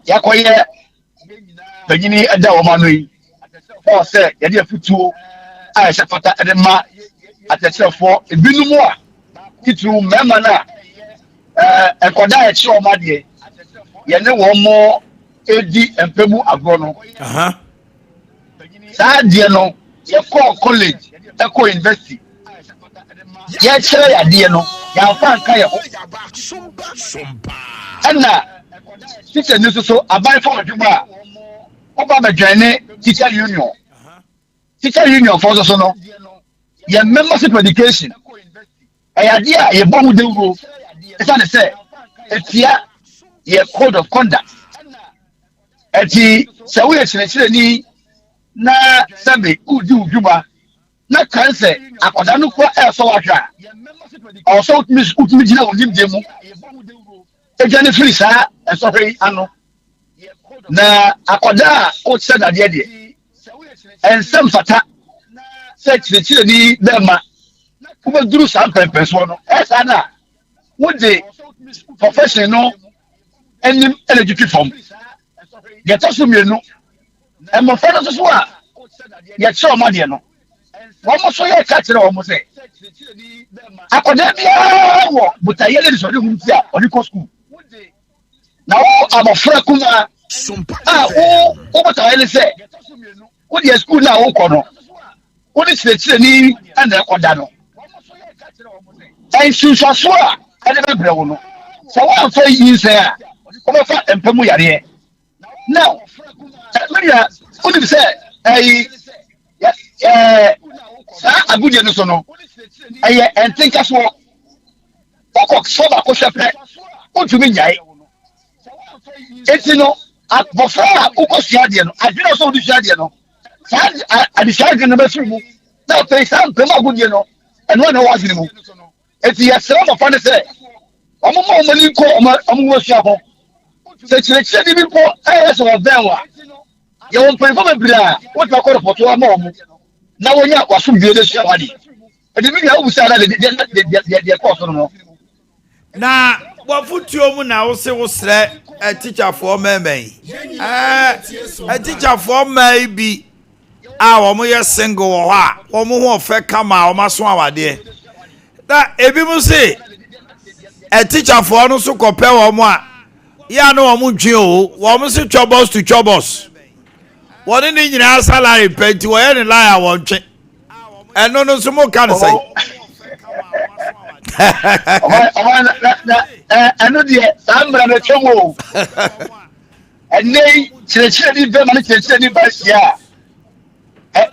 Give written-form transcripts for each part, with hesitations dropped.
yakoye banyini ada wo manu yi o se ye de futuo a se fata de ma atechefo ebinumu a titu mema na enkoda e chi o ma de ye ne wo mo edi empemu agro no sa de no ye call college e ko university ye chere ya de no ya fa nka ye ho ana teacher ni so abai for adwuma oba be dwane teacher union for so no ye membership education ya dia ye bohu de uro esa ne say etia ye code of conduct eti se we chere ni na sabe udi udwuma na kan se akoda no ko e so wahwa o so utimi gina onim de mu ejane free sa e so hwe ano na akoda o se da de ensem fata se chere ni bema kuma duru sa pepe so no esa na wo de profession no enim energy form get us mienu e mo fa no so a ye che o ma de no wo mo so ye ka kire wo mo se akoda bia wo butaye le so de hu ti a odi ko school na wo abofra kuma wo butaye le se wo de school na wo ko no wo de kire ni ana akoda no ensuso so a ade be bre wo no so wo fa yi se a wo fa empemu yare now Maria what did say sa agudie no so no entinka so okok so ba ko hwepe otumi nyai etino abofra ukosia de no adwena so odi hia de no sa adisia de no be fimu na pe sa mpema agudie no eno na wazini mu eti yesra mo fa ne se omo mani ko omo wo hia ho se chire di bi ko so benwa ye won pen fo bebira wo ta ko report wa ma omo na wonya wasum bi de hia wadi edi bi ya ubusa na de ko so no na wafutuo mu na wo se wo sre teacher for memen teacher for mai bi a wo mo ye single wo ha wo mo ho fe kama wo maso awade na ebi mu se teacher for no so kope wo mo a ya no wo mo ntwe o wo mo se chobos to chobos woni ni nyina salary penti wo ye ni liar wo ntwe eno no so mo kan say eno de sambra na chemo enei chire ni be ma chire ni ba sia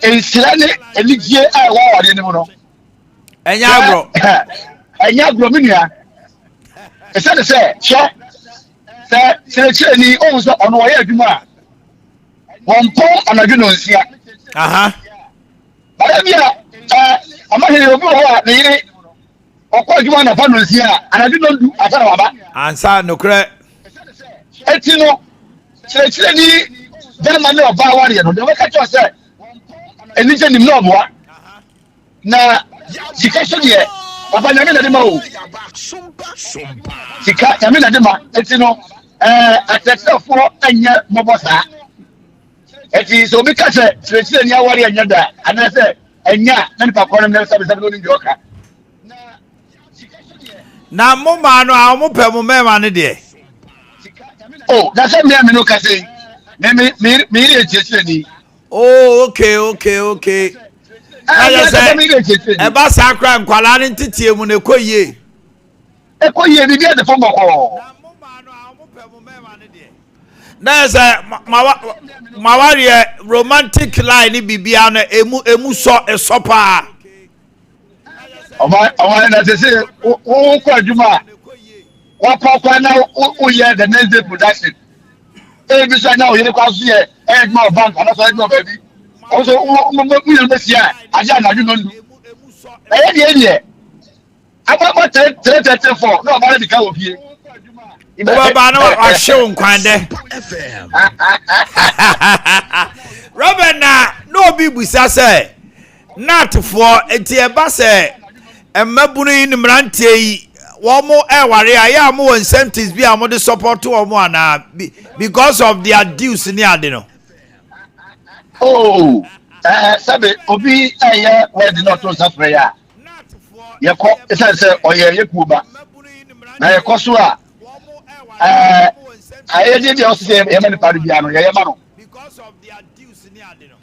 ensirane eligie a wa wade ni mo no enya agro minia esa de se chire ni o so ono wo ye adwuma won po anadwo no nsia ba bia amahiri obi ho a ne yire okwa adwuma na fa no nsia anadwo no ndu asara waba ansa no kre eti no chire ni dama ne oba ware no de we ka cho se eni je ni no boa na sika so de oba nyame na de ma o sika nyame na de ma eti no atesefo anya mobosa eti so mi ka se chire ni aware anya da ana se anya na ni pa ko na sabe no ni joka na mo ma no a mo pe mo mema ne de na se mi no ka se me ire chire ni okay aya se e ba sakra nkwala ne ntitie mu ne koyie bi de fo boko na mo ma no a mo pe mo mema ne de na se mawari romantic line bibia no emu so esopa Oma na se wo ko adwuma wa kwa na wo ye the next day production bi so na wo ye kwa so ye no bank na so no baby o so mo ye be sia aja na adwuma ndu de aba 334 no ba de ka wo fie Baba no ahyew nkwande Robert na no bi busa se natfo enti eba se emabunu yi nimrantie yi womo ware ya mo incentives bi a mo de support womo ana because of their dues ni ade no. Oh, sabe obi wedding not to suffer ya. Ye ko say oye ye kuba. Na ye ko so a aye dey dey say ye mani pari bia no ye ma no. Because of their dues ni ade no.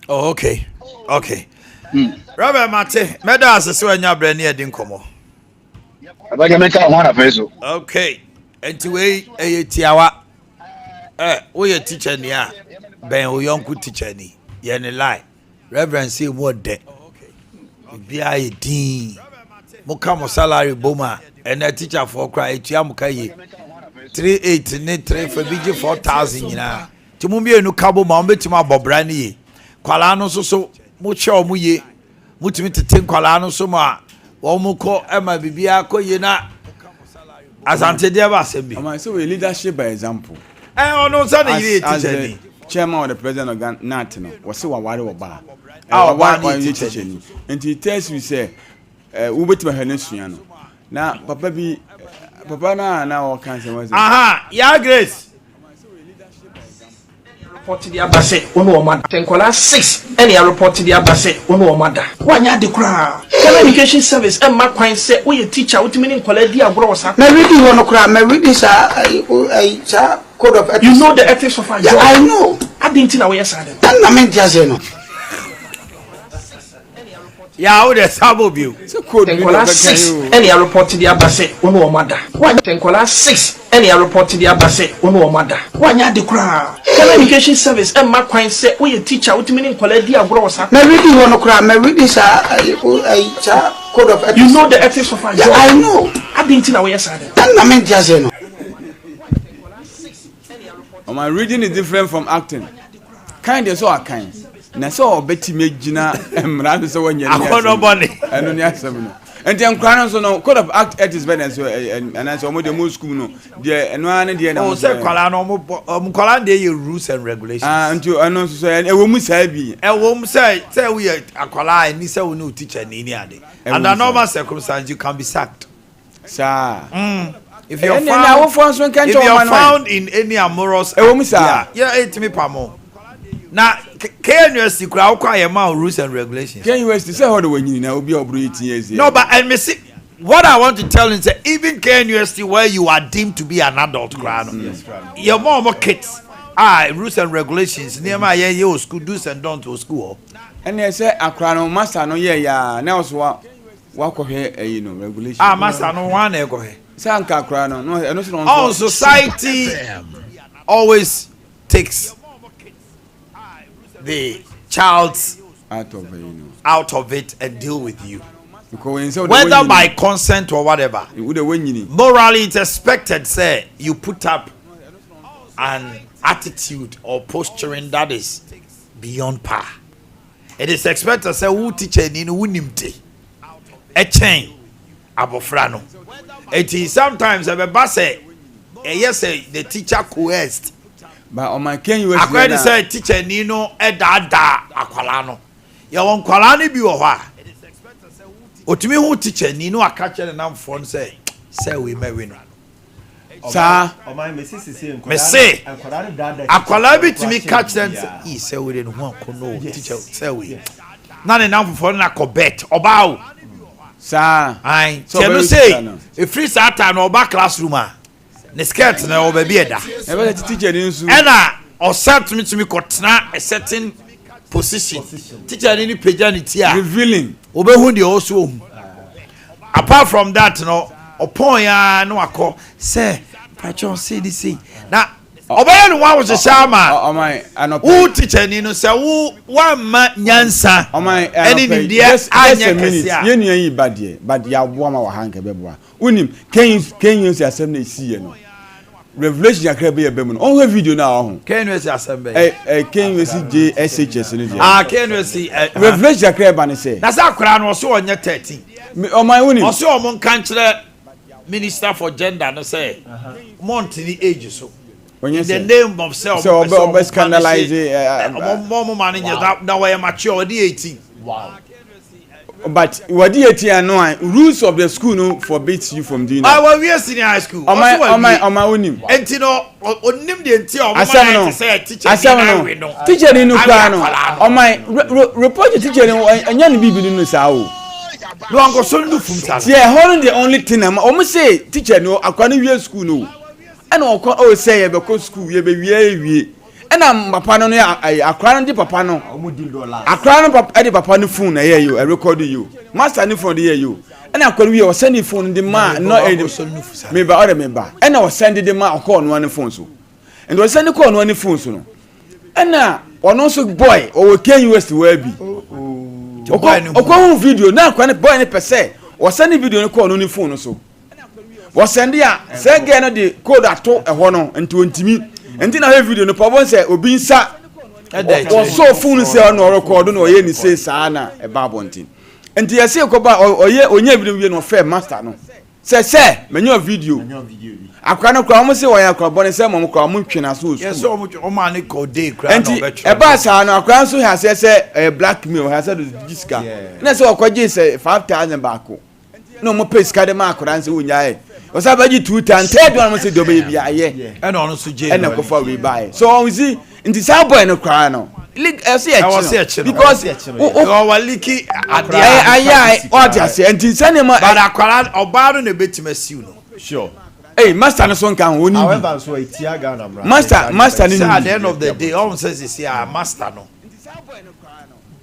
Oh, okay. Robert Mate, meda asese wanya brani edi nkomo. Abaga meka ho na feso. Okay. Enti we tiawa. We ye teacher ni a ben o yonku teacher ni. Ye ni lie. Reverend say mo de. Bia ye din. Mo ka mo salary boma and a teacher for cry etua mo ka ye. 38 ne 3 for bigi 4,000 nyina. Ti mo bi enu kabo ma o betima bobra ni ye. Kwala no so mo che o mo ye. Mutimi tete kwala no so ma wo mo ko ema bibia ko ye na asante dia ba sembi. So we leadership by example. Ono say na yire teacher ni. Chairman of the president of Ghana no we say wa ware wo ba. Wa ni teacher ni. Nti test we say wo betima ha na sua no. Na papa na o kan say was. Ya Grace. Report the abase ono o mada tenkola 6 any report the abase ono o mada wanya de kura communication service and ma kwan say we teacher we timi nkola di agro wasa na reading one kura me reading sa code of ethics. You know the ethics of our job. I know I didn't know we said that na me just no Ya o de sabo bio. So code tenkola 6 any report the abase ono o mada wanya tenkola 6 any report the abase ono o mada wanya de kura communication service and ma kwan say we teacher we timi nkola di agro wasa na reading one kura me reading sa code of ethics. You know the ethics of our job. I know I didn't know we said that na me just no my reading is different from acting. Kind is so kind. Na so obeti megina emra so wanya ni. Akono boni. Eno ni asem no. Enti enkran so no code of act ethics ben so and so mo de mo school no de eno an de na. O say kwala no mo kwala de ye rules and regulations. Enti eno so e wo mu sa bi. E wo mu say we akwala ni say we no teacher ni ade. Under normal circumstances you can be sacked. Sir. If you're found in any amorous etimi pamo. Na KNUST kura ukwa yema rules and regulations. KNUST say how the when na obi obro 18 years. No, but and me see what I want to tell you is that even KNUST where you are deemed to be an adult crowd. Your more kids. Rules and regulations. Near my year school do's and don'ts to school. And they say akra no master no ya na so wa ko he regulation. Master no one e go he. Sanka akra no so all society always takes the child out of it and deal with you, whether by consent or whatever. Morally it's expected say you put up an attitude or posturing that is beyond par. It is expected say who teacher ni who nimte a chain abofrano. It is sometimes a say yes the teacher coerced. But on my KNUST akwai say teacher ni no edada akwala no ya won kwala ni bi wo ha otumi hu teacher ni no aka kire na mfo say we me no sa o my mesisi me say akwala bi tumi ka kire say say we no hu anko teacher say we na ne na mfo na ko bet oba o sa ai so no say e free sata no oba classroom a ne skirt na oba bi eda e be teacher ni nsu ena o set me to me kotena a certain position teacher ni paganity a revealing obehu de also apart from that no upon ya no akọ say patron say this na obey no one was a shama o my anop who teacher ni no say who one man nyansa o my any ni dia anya kese ye nua yi bad ya boa ma wa hanka beboa unim can you say asem na isi ye no revelation yakra be yebem no on video na ho KNUST assembly can you see JSHS no dia KNUST revelation yakra ba ne say na sa akra no so onye 13 o my unim o so o mon kan kire minister for gender no say month ni age so in the name of self so scandalize more manager that way mature the 18 wow but what do you know? Rules of the school no forbids you from doing that. I was here senior high school. On my onim. And you know, onim the entire. I say teacher. Teacher ni no kwa no. On my report the teacher no anya ni bibi no sa o. No anko so no fum sa. Yeah, hold the only thing am. O say teacher no akwa no wie school no. And o say ye be ko school ye be wie. And I'm papa no akwa no papa no. Akwa no papa the papa no phone na hear you. I record you. Master ni phone dey you. And akwa we was send phone the man no me ba order me ba. And I was send the man call no one phone so. And was send call no one phone so no. And one also boy or Ken US where be. Okwa video na akwa boy ni per se. Was send video no call no phone so. Was send ya say get no the code ato ehwo no into ntimi. Enti na video no problem say obi nsa was so phone say no record no ye ni say sa na e ba bontin. Enti ya say ko ba oye onye video we no fair master no. Say menyo video. Akwa no kwa mo say wo ya kwa bon say mo kwa mo twena so. Yes so o ma ne ko dey kra no be e ba sa no akwa so ha say blackmail ha say diska. Na say okwaje say 5,000 back. No mo pay ska de ma akwa say wonya e. O say baji 2 times third one mo say do be bia ye. And on so je. And go for we buy. So we see in the same boy no cry no. Because our leaky what you say and cinema but akwara obaro na betimasi no. Sure. Hey, master no son kan woni. However, so etia Ghana bra. Master ni at the end of the day all says is here master no.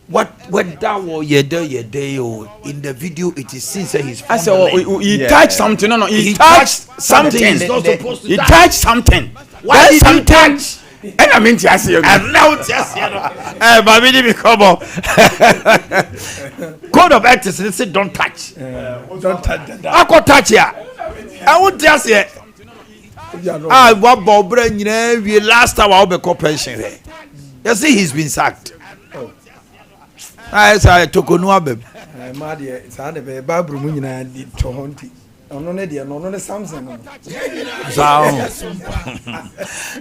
What that was your day in the video it is since he's I said he touched something no he touched something he's not supposed to he touched something. Why did he touch? And I mean just you and now just but we didn't come up. Code of ethics they say don't touch. Don't touch that. I could touch ya. I would just say what Bob Bren we last time I'll be pension. You see he's been sacked. I say Tokonua babe. My dear, it's a Babru Munina did to Honti. No, no, Samson.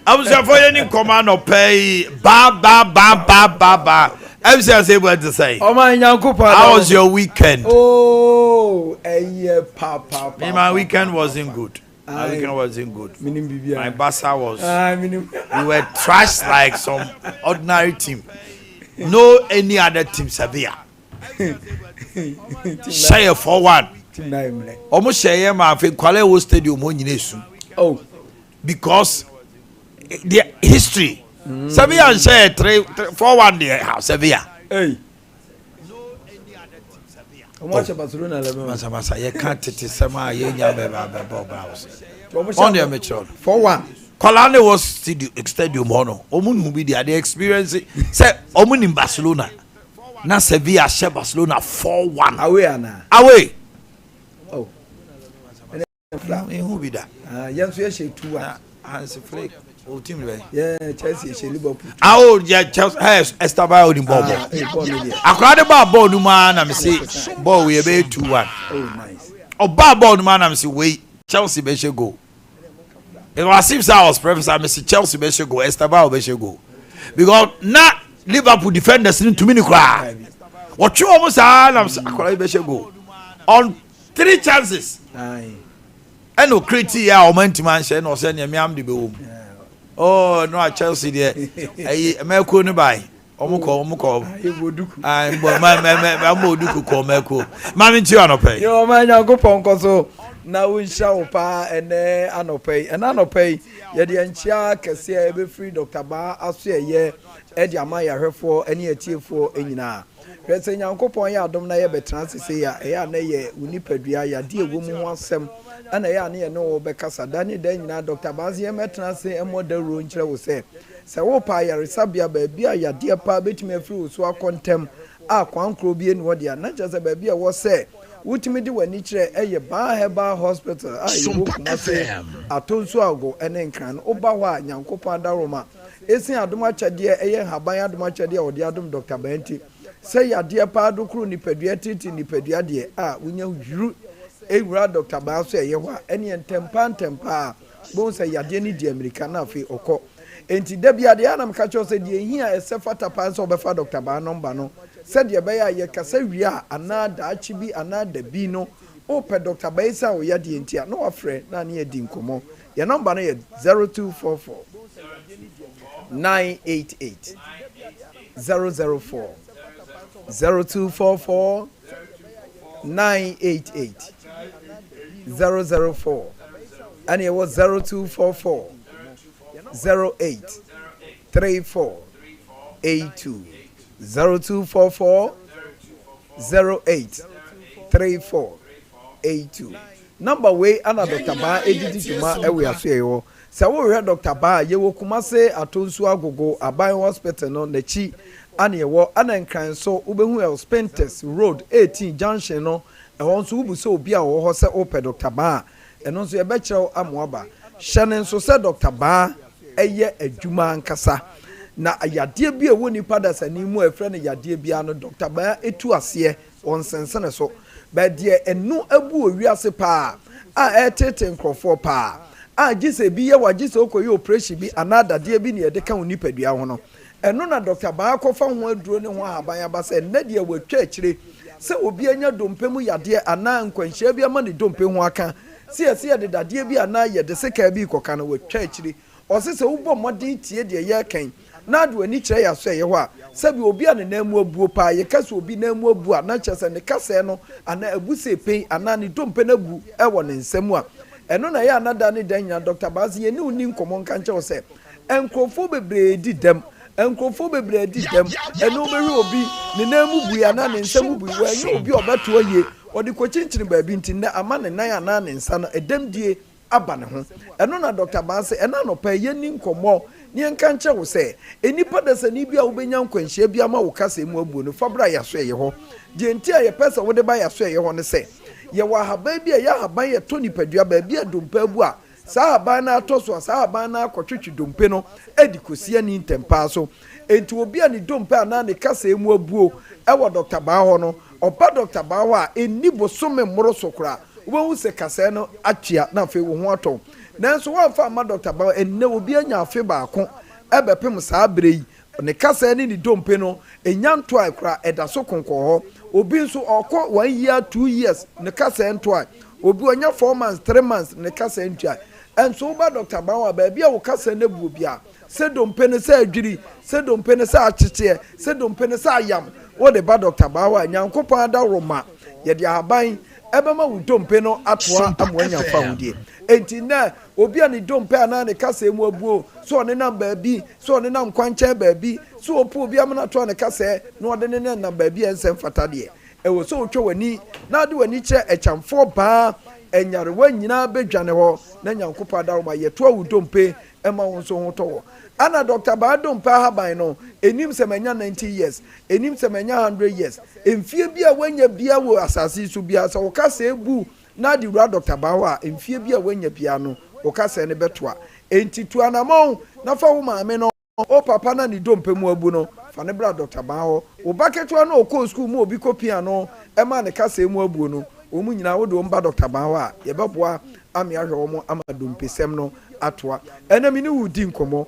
I was for any command or pay ba. I was just able to say. Oh my Yanko, how was your weekend? Oh, a year, Papa. My weekend wasn't good. My weekend wasn't good. My bassa was. We were trashed like some ordinary team. No any other team severe. Share for one. Almost share my Kwale Wo Stadium on Yinesu. Oh, because the history. Sevilla and share 3-4-1 there. Sevilla. Hey. How much Barcelona? Masa, you can't tell Sama on the amateur 4-1. Colane was stadium honor. Omun who be the experience. Say Omun in Barcelona. Na Sevilla share Barcelona 4-1. Away. Oh. Who be that? Yes, we share 2-1. Hansi Flick. O team there. Yeah, Chelsea share Liverpool. Oh, yeah, Chelsea has Estabao in ball. Akwa de ball no man am say ball we be 2-1. Oh, nice. O ball no man am say wait Chelsea be should go. It was if I was preface I say Chelsea be should go, Estabao be should go. Because na Liverpool defenders need to cry. What you almost am Akwa be should go. On 3 chances. Aye. And no criti ya o man share no say na me am de be wo. Oh no, Chelsea there. Meko no buy. Omuko. I Moduku ko Meko. Mami ti anope. Yo man Yankopon ko so na we sha pa ene anope. And anope ye de anchia kese e be free Dr. Ba aso ye e de ama ya hwefo ene atiefo enyina. Hwese Yankopon ya adom na ye betran sese ya e ya na ye unipadua ya de ewo mu ho asem ana ya na ye no be kasa dani da nyina Dr. Bazie metran se emoda ro nkyere wo se wo pa ya resabia ba bia ya de pa betime afiri wo so akontem a kwankro bi eni wo de na jase ba bia wo se wutimi de wani kyere eye ba heba hospital a yiwo kuma se atonso ago ene nkran oba ho a Yankopon adaroma esin adom akyade eye haban adom akyade o de adom Dr. Benti say ya de pa do kru ni padua titi ni padua de a wonya huru ewura Dr. Ba so eye ho a ene ntempa bon say yade ni di America na afi okọ enti da bia de anam ka cho say de hia ese fata pa so obefa Dr. Ba number no said ye be ya ye kasa wi a ana da achi bi ana da bi no o pe Dr. Ba isa o ya de enti a no afre na na ye di nkomo your number no ye 0244 988 004 0244 988 004 and it was 0244 08 34 82 0244 08 34 82 number way ana Dr. Ba edidi juma ewe aso ewo se wo hwe Dr. Ba ye wo Kumase Atonsu Agogo Aban Hospital no nachi ana ewo ana nkran so ubehu el Spentes Road 18 junction no ehon so ubu se obi a wo ho se ope Dr. Ba eno so ye be kire amoaba hyene so se Dr. Ba eye adwuma nkasa na ayade bi ewo nipa da sani mu efre ne yade bia no Dr. Ba etu ase onsensene so ba de enu abu owiase pa a etete nkrofo pa a gise bi ye wagise okoyi operation bi anada de bi ne ye de ka onipadua ho no enu na Dr. Ba akofa ho aduro ne ho aban abase ne de watwa akire se obi anya dompemu yade ana nkwanhia bi ama ne dompe ho aka sie de dade bi ana ye de seka bi koka na watwa akire osese ubo modin tie de ye kan na do ani kire ya so ye ho a sabi obi ane na mu abuo pa ye kase obi na mu abu ana kyese ne kase no ana abuse pen ana ne dompe na bu e wo ne nsam a eno na ye anada ne danya Dr. Bazi ye ne uni nkomo nka nche wo se enkrofo bebre di dem enkrofo bebre di dem eno be obi ne na mu bu ya na ne nsam bu wa ye obi obeto ye odi ko chinchini ba bi ntin na ama ne nan ana ne nsa no edem die aba ne ho eno na Dr. Bazi ena no pa ye ni nkomo ni nka nche wo se enipa da sani bia wo benya nkwanhia bia ma wo kasa mu abuo no fabra ya so ye ho de ntia ye pesa wo de ba ya so ye ho ne se ye wa haba bia ya haba ye to nipadua ba bia dompa abu a saa haba na atoso saa haba na akotwetwe dompe no edi kosia ni ntempa so enti obi a ni dompa na ne kasa mu abuo e wo Dr. Ba ho no oba Dr. Ba ho a eni bosome mmoro sokora wo hu se kasa no atua na fe wo ho ato nanso wa fa ma Dr. Ba enne obi anya afe baako ebepem saa brei ne kasa ni dompe no enyanto akura edaso konko ho obi nso okọ 1 year 2 years ne kasa ento a obi onya 4 months 3 months ne kasa ento a enso ba Dr. Ba wa ba bia wo kasa na bu bia se dompe ne sa adwiri se dompe ne sa akyekye se dompe ne sa ayam wo de ba Dr. Ba wa nyankopon ada roma ye de aban ebema wo dompe no atoa amwanya fa wudie enti na obi ani dompe ana ne kasa mu abuo so ne na baabi so ne na nkwanche baabi so opo obi amana to ne kasa no ode ne na baabi ensem fatade e wo so otwa wani na de wani kye echamfo ba enyare wanyina bedwane ho na nyankopa daroma ye to wo dompe ema won so ho to ana Dr. Ba dompe haban no enim semanya 90 years enim semanya 100 years emfie bia wanya bia wo asase so bia so kasa ebu na di wura Dr. Ba wa emfie bia wanya bia no o kasa ne betoa enti tu anamon na fa wo maame no o papa na ni dompe mu abu no fa ne bra Dr. Ba ho o baketo na o ko school mu obi kopia no e ma ne kasa mu abu no o mu nyina wo do mba Dr. Ba ho a ye beboa ame ahwe wo mo ama dompe sem no atoa ena mi ni wudi nkomo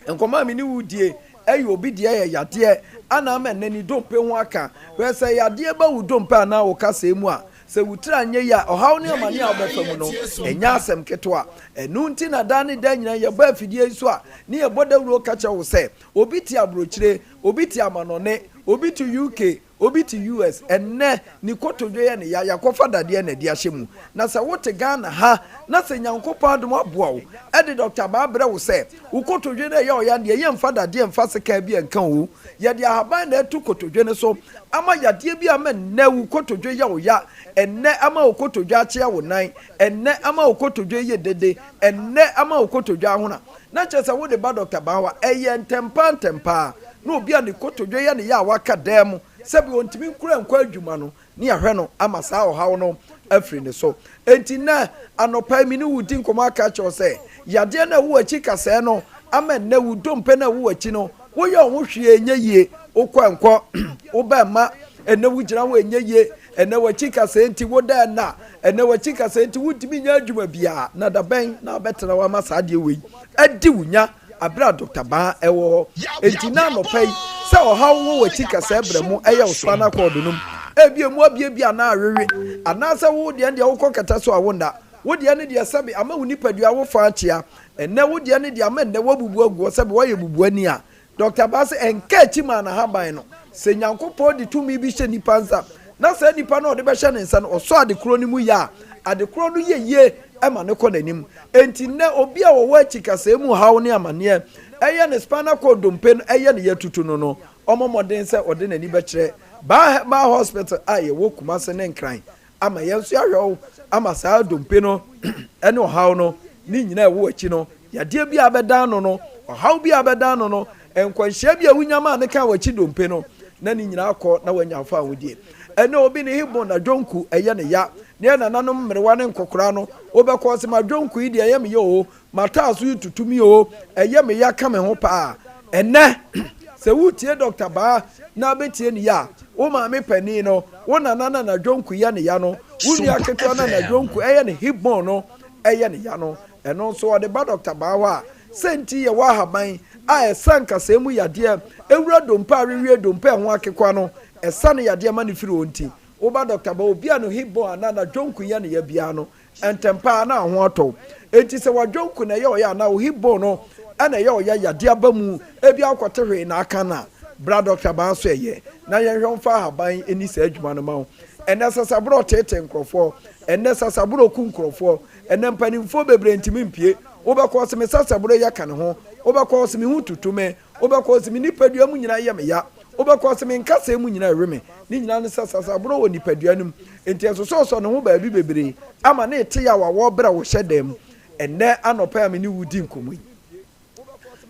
nkoma mi ni wudie ayo obi de ya yade ana ama nani dompe ho aka we say yade ba wu dompe ana wo kasa mu a se wutra nye ya ohaw ne amane a obefa mu no enya asem keto a enu nti na da ne da nyina ye ba afidie so a ne ye bodawuro ka cha wo se obi ti abrochire obi ti amanone obi to UK obi to US enne ni kotodwe ye ne ya yakofa dade na di ahyemu na se wote Ghana ha na se nyankopon adom aboa wo e de Dr. Ba bre wo se wo kotodwe na ye o ya de ye mfa dade mfa seka bi enka wo ye de ahaban na etu kotodwe ne so ama yade bi ama na wo kotodwe ye o ya enne ama wo kotodwe ache wo nan enne ama wo kotodwe ye dede enne ama wo kotodwe ahona na chese wo de ba Dr. Ba wa eye ntempa no obi a ne kotodwe ye ne ya waka dem sebi ontimi nkura nkwa adwuma no ne ahwe no ama saa ohaw no afri ne so enti na anopa mi ne wudi nkoma aka cho se yade na wo achi kase no ama na wudompe na wo achi no wo ye ohwo hwe enye yie okwa nkọ wo ba ma ene wo gyina wo enye yie ene wachi kasa enti woda na ene wachi kasa enti wutimi nya adwuma bia na da ben na betena wa masa de we adi wunya abra Dr. Ba ewo enti na no pai se oha wo wachi kasa ebra mu eye spinal cord num ebie mu abie bia na awewe anasa wo de wo kokata so awonda wo de ne de sabe ama wo nipadua wo fa atia ene wo de ne de ama ne wo bubu agu sabe wo ye bubu ani a Dr. Ba se enka chima na haban no se nyankopɔ de tumi bi hye nipa nsa na se nipa no de be hye ne nsa no ɔsɔ adekro ni mu ya adekro no ye ema ne kɔ nanim enti ne obi a wo wa chikasa mu hawo ne amane eye ne spinal cord dompe no eye ne yatutu no ɔmɔmɔden se ɔde nani be kyerɛ ba hospital a ye wo kuma se ne nkran ama yenso ahwɛ ama saa dompe no ene ɔhaw no ni nyina ɛwo akyi no yade bi abedan no ɔhaw bi abedan no enkwanhia bi a wunyama ne ka wachi dompe no na ni nyina akɔ na wanyafa awodie ene obi ne hibon na dwonku eye ne ya ne nananom mmerewa ne nkokora no obekɔ se ma dwonku yi de eye me yo mata so tutumi o eye me ya ka me ho pa ene se wutie Dr. Ba na betie ne ya wo ma me pani no wo nanana na dwonku ya ne ya no wuni aketo na dwonku eye ne hibon no eye ne ya no eno so ode ba Dr. Ba wa senti ye wa haban a esanka se mu yade ewura dompa awewe dompa ho akekwa no esane yade ma ne firi onti wo ba Dr. Ba obi ano hibon na dwonku ya ne ya bia no entempa na ho ato enti se wa dwonku na ye o ya na wo hibon no ana ye o ya yade abamu ebi akote hwe na aka na bra Dr. Ba so ye na ye hwomfa haban eni sa adwuma no ma ho ene sasabro tete nkrofo ene sasabro ku nkrofo ene mpanimfo bebre ntimi mpie obekɔ se me sasabro ya kan ho obekɔ se me hu tutume obekɔ se me nipadua mu nyina ye me ya obekɔ se me nkasa mu nyina reme ni nyina ne sasabro wo nipadua num enti so ne ho ba bi bebre ama na ete ya wa wo bra wo hyedam ene anopa me ni wudi nkomu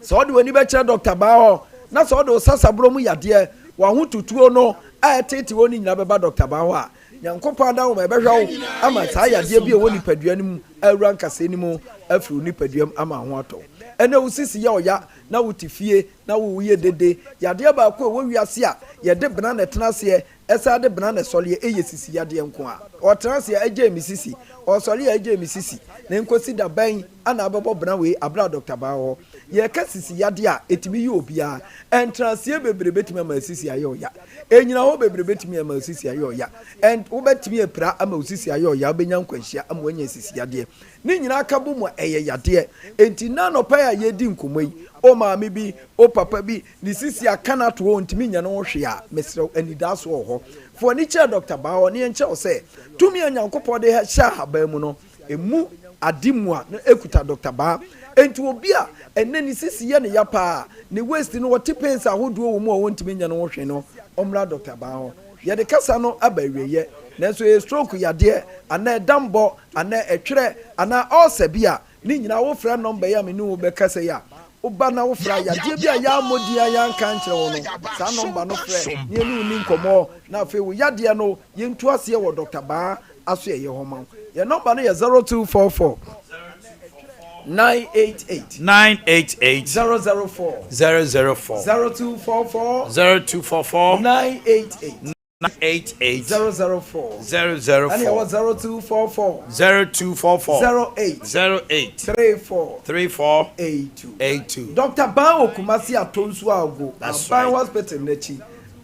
so de wani be kire Dr. Ba ho na so de sasabro mu yade wa hu tutuo no a tete woni nyina beba Dr. Ba ho a nyankopɔ da wo ma bɛhwa wo ama saa yade bi woni padua nim awura nkasa nim afiri ni padua ama ho ato ene wo sisi ya oya na wo tifie na wo ye dede yade ba ko wo wiase a ye de bena na tenase esa de bena na sɔle eye sisi yade nko a o tenase eje mi sisi o sɔle eje mi sisi na nkosi da ban ana abɛbɔ bena we abra Dr. Ba ho ye ka sisi yade a etimi yi obia entrance bebre betimi ama sisi aye oya enyina ho bebre betimi ama sisi aye oya and wo betimi epra ama sisi aye oya benya nkwanhia ama wanya sisi yade ni nyina aka bo mu eye yade enti na no pa ya yedi nkomoi o maame bi o papa bi ni sisi aka na to ntimi nya no hwe a mesrew anidaso ho for ni che Dr. Ba ho ni enche o se tumi anyankopɔ de hya haba mu no emu adimu a na ekuta Dr. Ba enti obi a enne ni sisi ye ne ya pa ni waste no wote pains ahodo wo mu a wontimi nya no hwe no omra Dr. Ba ho ye de kasa no abaweye nanso e stroke yade ana dambo ana etwere ana osabia ni nyina wo fra number ya me ni wo be kasa ya oba na wo fra yade bia ya modia ya nka nkyere wo no sa number no fra ni enu ni nkomo na afi wo yade no ye ntu ase wo Dr. Ba aso ye ho ma ye number no ye 0244 988 004 0244 988 988 004 and it was 0244 08 34 82 Dr. Ba Okumasi Atonsu Ago Ban Hospital Nechi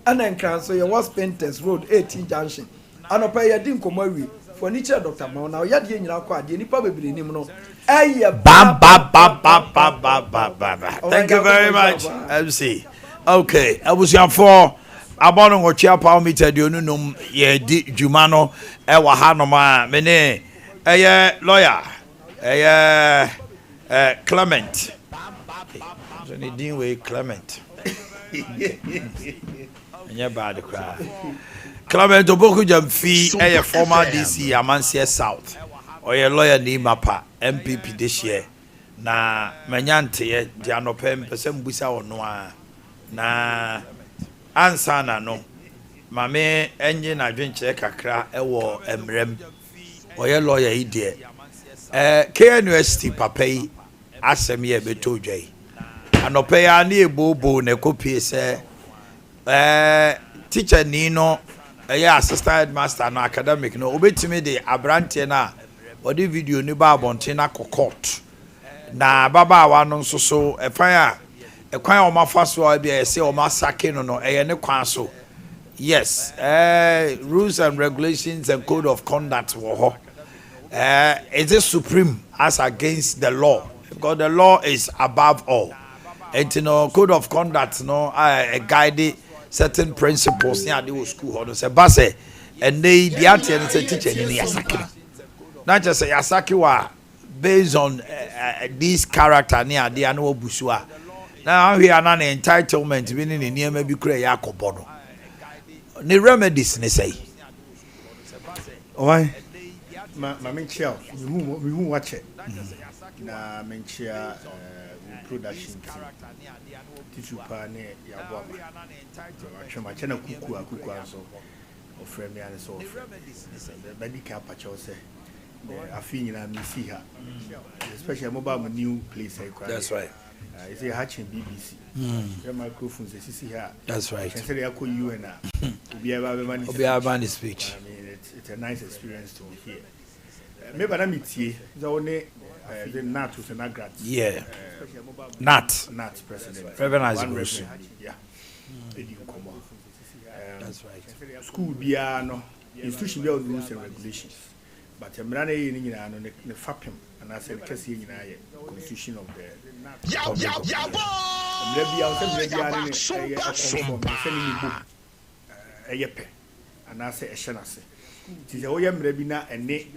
and then so your was Painters Road 18 Junction and a pay a dim comowi for nature Dr. Ba now yet yin aqua the nipa bebre nim no bam. Thank you very much MC. Okay, I was your for abono ngochia pa meter de onunum ye di dwuma no e wa ha no ma me ne lawyer Clement so ni din we Clement anya bad cry Clement oboku jamfi former DC Amansie South oye lawyer ni mapa MPP this year na manyante ye di anopem pese mbusa ono a na ansana no mame enye na dwenche kakra ewo emrem oye lawyer ide KNUST papai asem ye beto dwai anope ya na ebobo na kopie se teacher ni no assistant headmaster no academic no obetimi de abrante na odi video ni ba abonte na court na baba wa no nso so ekwan o mafa so a bia say o masake no ne kwan so yes rules and regulations and code of conduct wo ho is it supreme as against the law because the law is above all and code of conduct no a guide certain principles near the school or say base and they the answer is teacher ni yasaki not just say yasaki wa based on this character near the no busua now we are not entitlement we ni near maybe kure yakobo no the remedies ni say why ma menchia we who watch it na menchia production team pa ne yabo ma chena kuku aso ofre me and so body cap pacho say afi nyina me see her especially mobile new place I cry. That's right. It's a hatching BBC. The microphones they see here. That's right. Say they call you and Obiabani speech. I mean it's a nice experience to hear. Maybe na metie the only the Nat was an grad. Yeah. Nat president. Reverend Yeah. That's right. School bia no institution bia rules and regulations. But emra na yi ni nyina no ne fapem and I said kase yi nyina ye constitution of the emra bia o se emra bia ne e conform se ni bo eyepe and I say e hyenase ti se o ye emra bi na ene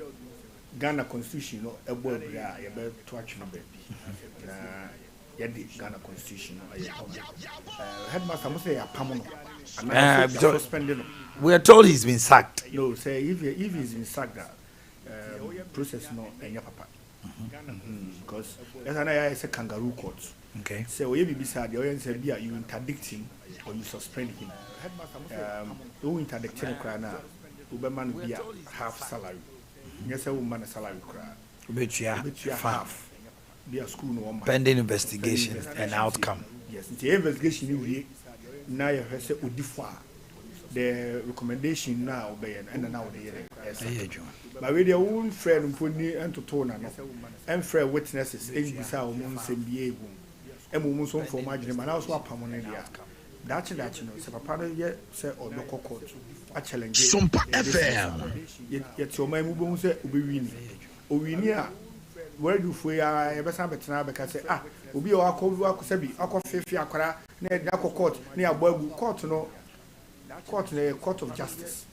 Ghana constitution no ebo abira ye be to atwe no ba bi na ye di Ghana constitution no aye headmaster mo say ya pam no and suspended. We are told he's been sacked. No, say if he's been sacked, process no enya papa. Because that's a kangaroo court. Okay. So we be sad. The audience say you interdict him or you suspend him. You interdict him cry now. Uberman be a half salary. Yes, a woman salary cry. Bet you half. Be a school no one. Pending investigation and outcome. Yes, the investigation you now you say udifwa. The recommendation now be and now the but with your own friend puni and to tone and friend witnesses in this our moon same be able and we must for margin and also a permanent that you know say papa yet say or no court a challenge Sumpa FM yet your man will say ubi win o winia where do we are a better better because say ubi or ako sabi ako fefi akora na akọ court na agbagu court no court na court of justice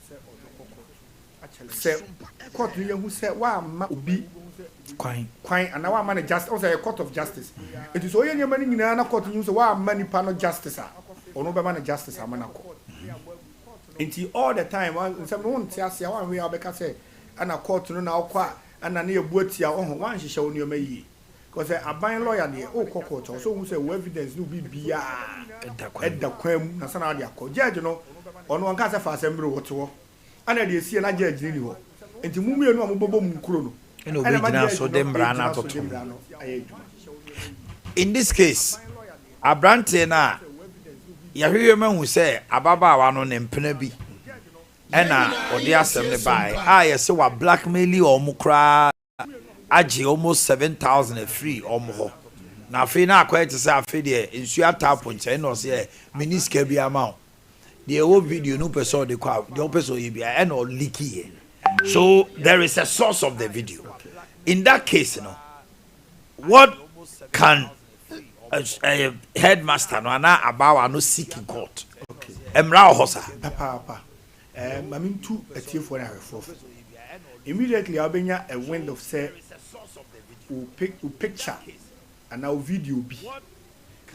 say court no who say wa ma obi Quine and wa ma na justice o say a court of justice it is oye nyama ni nyina na court you say wa ma nipa no justice ono be ma na justice amana ko until all the time some no want to say one way abeka say ana court no na akwa ana na ebuatia oho wan hyehyɛ wo nyama yi because a ban lawyer dey o court so who say evidence no be bia edda kwam na sana dey akọ judge no ono anka say fa assembly woto ana dey sie na judge ni ho enti mumie no amobobo mukuro no eno be gina so dem bra na toto in this case abrante na yahwewe mahu say ababa wa no ne mpena bi ena odi asem ne bai yese wa blackmail o mukra age almost 7,000 free omo na afi na akwa ete say afi de nsu atapo nche no say miniska bi amount the whole video no person de kwa the person you be and or leaky so there is a source of the video in that case what can a headmaster no ana abawa no seek in court emra hosa papa mamin tu atiefo na refo immediately abenya a wind of say picture and now video be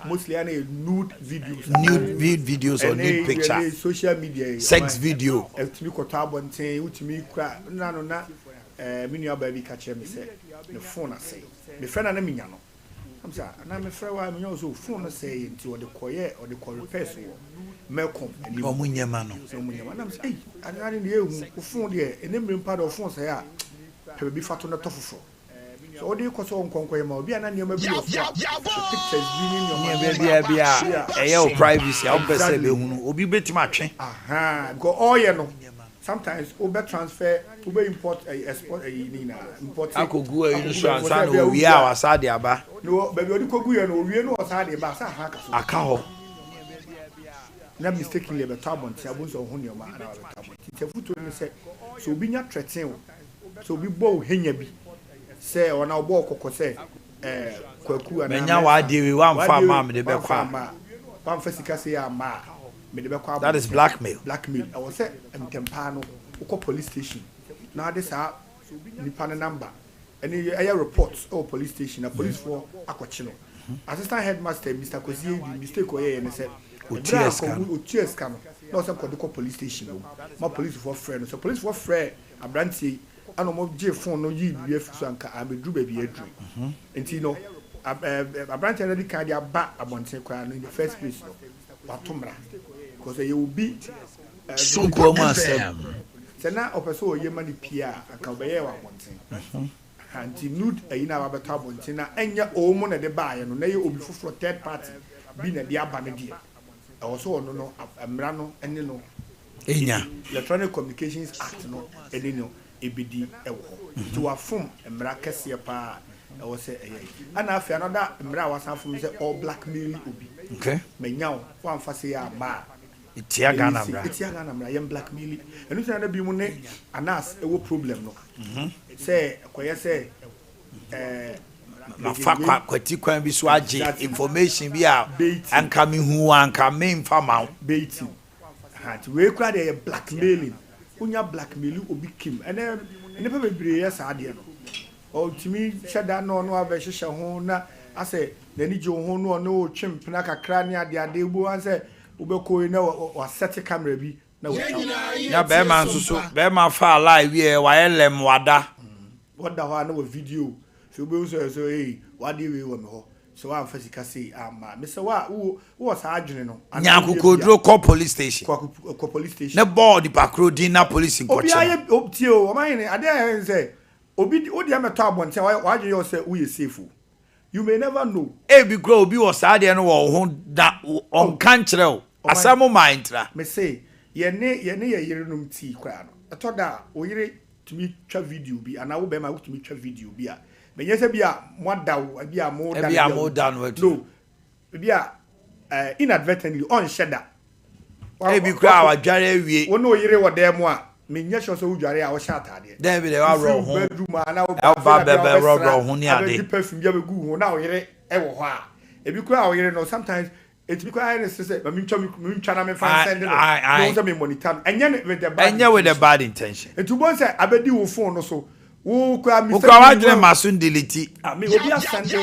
mostly nude videos or nude picture social media sex video etimi kotabo nten utimi kra na no na menu ababi ka che me say the phone say me friend na me nya no am say na me friend wa me nya so phone say nti o de koye o de ko repair so mekom ani o munyama no so munyama na me say ani ne ehu o phone de enemre mpa do phone say a pe bi fato na tofofo so odi ko so nkonko ma obi ana niam bi o pictures bi ni bia eyo privacy a opese be hunu obi betima atwe go all ye no sometimes obe transfer obe import export ni na import akogu ayi so ansa na owi a wasade aba no baby odi kogu ye no owie no wasade ba sa ha aka ho na mistakenly be tabon ti abun so ho ne ma na be tabon ti futu no se so obi nya threaten so obi bo henya bi se ona obo kokko se kwaku ana menya wa dewe wa mfa ma me de be kwa pam fasika se ya ma me de be kwa that is blackmail I was say mtempa no uko police station na de sa nipa na number any air report or police station a police for akochi no assistant headmaster Mr. Kozie bi mistake oye ne say OTS can no say ko police station no ma police for friend so police for friend abranti ano mo je phone no yi bi afiso anka abedru ba bi adru enti no abranti na di kan dia ba abonten kwa no in the first place no watomra because you will be sunko ma sem sena opeso oye mani pia aka obeye wa abonten anti nude ayina ba beta abonten na enya omo na de ba ye no na ye obi foforo third party bi na de aba na die also ono no amra no ene no enya Electronic Communications Act no ene no ebidi ewo to afum emra kese pa ewo se ana afi anoda emra wasan fum se all blackmail obi okay menyaw wan fase ya ma itia Ghana mra yem blackmail enu se na bi mu ne anas ewo problem no se koye se na fa kwati kwan bi so age information bi a anka me hu anka me mfa ma baiting hanti we kra de blackmailing unya blackmail obi kim ene pe bebre ya saade no o timi sheda no no abehhehye ho na ase nani je ho no no twempena kakra ne ade bu anse ubeko na wa set camera bi na ya be man susu be ma fa live we wa elem wada ho na video so be so wade we wo me ho so wa fasika say ama me say wa wo sa adwene no nya kokodro call police station ko police station na board pakro din na police ko obi aye optie o man ni ade aye say obi odi ameto abonte wa adwene yo say we safe you may never know be grow obi wo sa ade no wo ho da on kan kire o asamo mindra me say ye yere num ti kwa no etoda o yere tumi twa video bi ana wo be ma wo tumi twa video bi a menye se bia modaw bia modan no bia inadvertently on sheda be kra wa dware awie won no yire wo dem a menye so wo dware a wo sha atade dem be wa ro ho bedroom ana wo ba be ro ho ni ade abi perfume bia be gu ho na wo yire e wo ho a ebi kra wo yire no sometimes it be quite necessary but me ntwa na me fan send no so me monitor enye with the bad intention it won say abedi wo phone no so wo kwa mistake wo kwa dwene maso delete me obi asande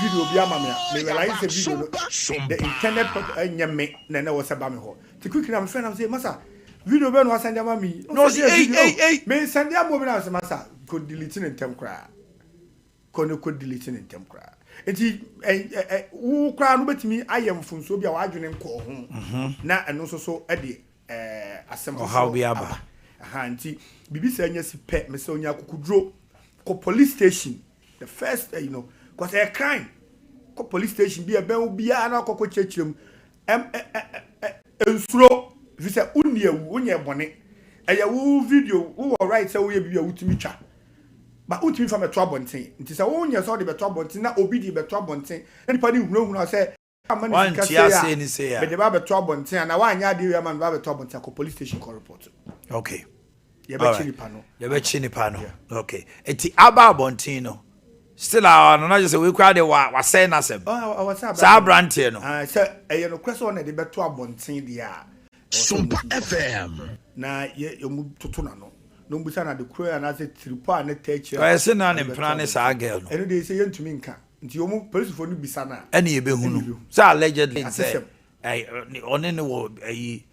video bi ama me realize video no the internet enye me na wo se ba me ho ti quick na me friend am say masa video be no asande ama me no say me send am mo be na say masa ko delete ne ntem kra ko delete ne ntem kra enti wo kra no betimi ayem funso bi a wadwene nko ho na eno so e de asem how be aba nti bibi se anya si pe me se onya kokudro ko police station the first cause a crime ko police station bi e ben obia na kokko chechirem ensuro vi se uniewu onye bone eyawu video wo right se wo ye bibia wutimi twa ba utimi fa meto abonten nti se wo onye so de beto abonten na obi di beto abonten na nipa ni hunahuna se amani kase ya be de ba beto abonten na wa anya de we man ba beto abonten ko police station ko report okay ye be chini pano okay eti aba abonten no still our no just we crowd wa say na sem sa brand no say e no kwese on de beto abonten dia Sumpa FM na ye mu toto na no mbusa na de kura na say tripa na techi I say na ne plan ne sa girl no eno de say yentumi nka nti omu police for no bisa na ene ye be hunu say allegedly say one ne wo ayi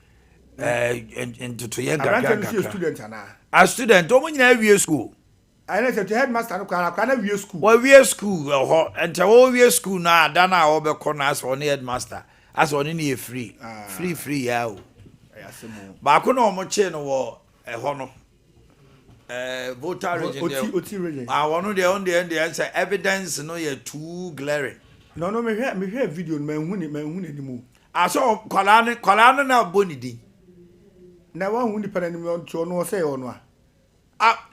into to ye gaga student ana a student omu nyina wie school I know say headmaster no kwa na wie school we wie school ho enta wo wie school na ada na wo be kọ na as one headmaster as one ne free ya o ba ko na omo che no wo ho no voter region. Oti region. One of the only answer evidence no ye too glaring. No, me hear video me hu ni mu. Aso kwala na boni din. Na wa hu ni pa ni me cho no say ono a.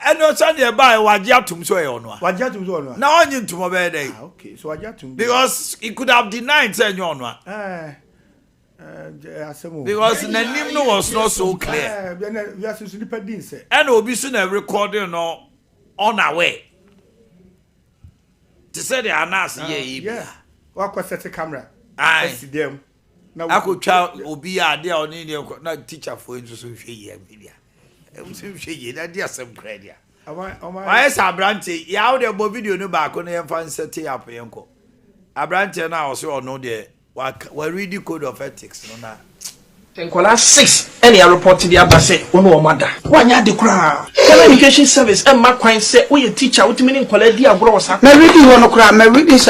Eno so dey buy waje atum so e ono a. Waje atum so ono a. Na onye ntumo be dey. Okay, so waje atum. Because he could have denied say ono a. Because the name no was not so clear. We are so nipa din say. And obi so na recording no unaware. To say the anas yeah. Wa ko set camera. Aye. See them. Na akotwa obi ade a oni ne na teacher for nso so hwe ye media. So hwe ye na dia sem credit. Why Abrante ya wo de bo video no ba ko na yem fan set up yenko. Abrante na wo so ono de wa read the code of ethics no na. Tenkola 6 any report the abase ono o mada. Wanya de kra. Communication service e ma kwan se wo ye teacher wo timi ni nkola di agro wo sa. Me read you no kra, me read this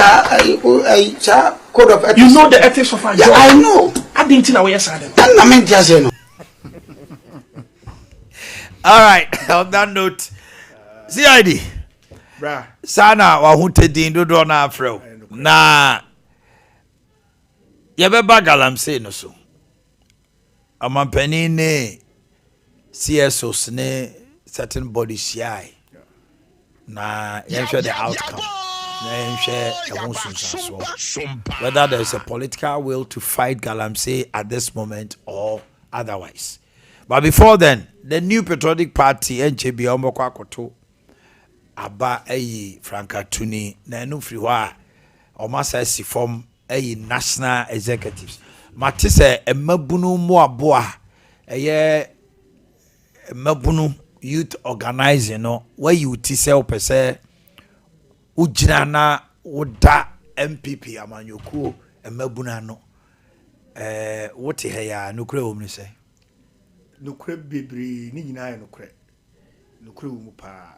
code of ethics. You know the ethics of our job. I know. I didn't know we said them. And I mean just no. All right, on that note, CID. Bra. Sana wa huntedin do na afro. Na yebeba galamse no so. Amampani ne CSOs ne certain body CI. Na yensure the outcome. Whether there's a political will to fight Galamsey at this moment or otherwise. But before then, the new patriotic party NCB Omokwakoto aba Frankatuni na enu friwa omasa si form national executives. Matise emabunu mo aboa emabunu youth organizing no where you tise opese ujina na woda MPP amanyoku emabuna no wote he ya nokure wo mnise nokure bebre ni nyina ya nokure wo mu pa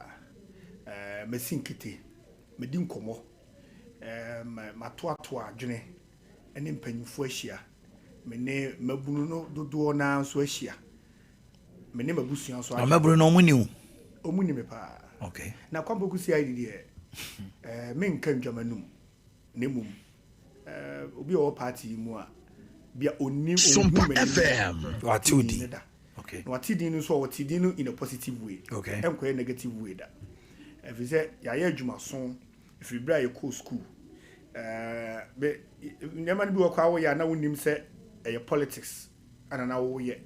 mesinkiti medi nkomo matoato adwene ene mpanyimfo ahia mene mabunu no dodo na so ahia mene mabusuan so mabunu no omuni me pa okay na kwamboku si ayi men kan dwamanum nemum obi o party mu a bia onim FM watudi okay watidi no so watidi no in a positive way okay enko a negative way da if say ya adwumaso if you bra your school be nyama bi wakwa wo ya na wonim se politics ana na wo ye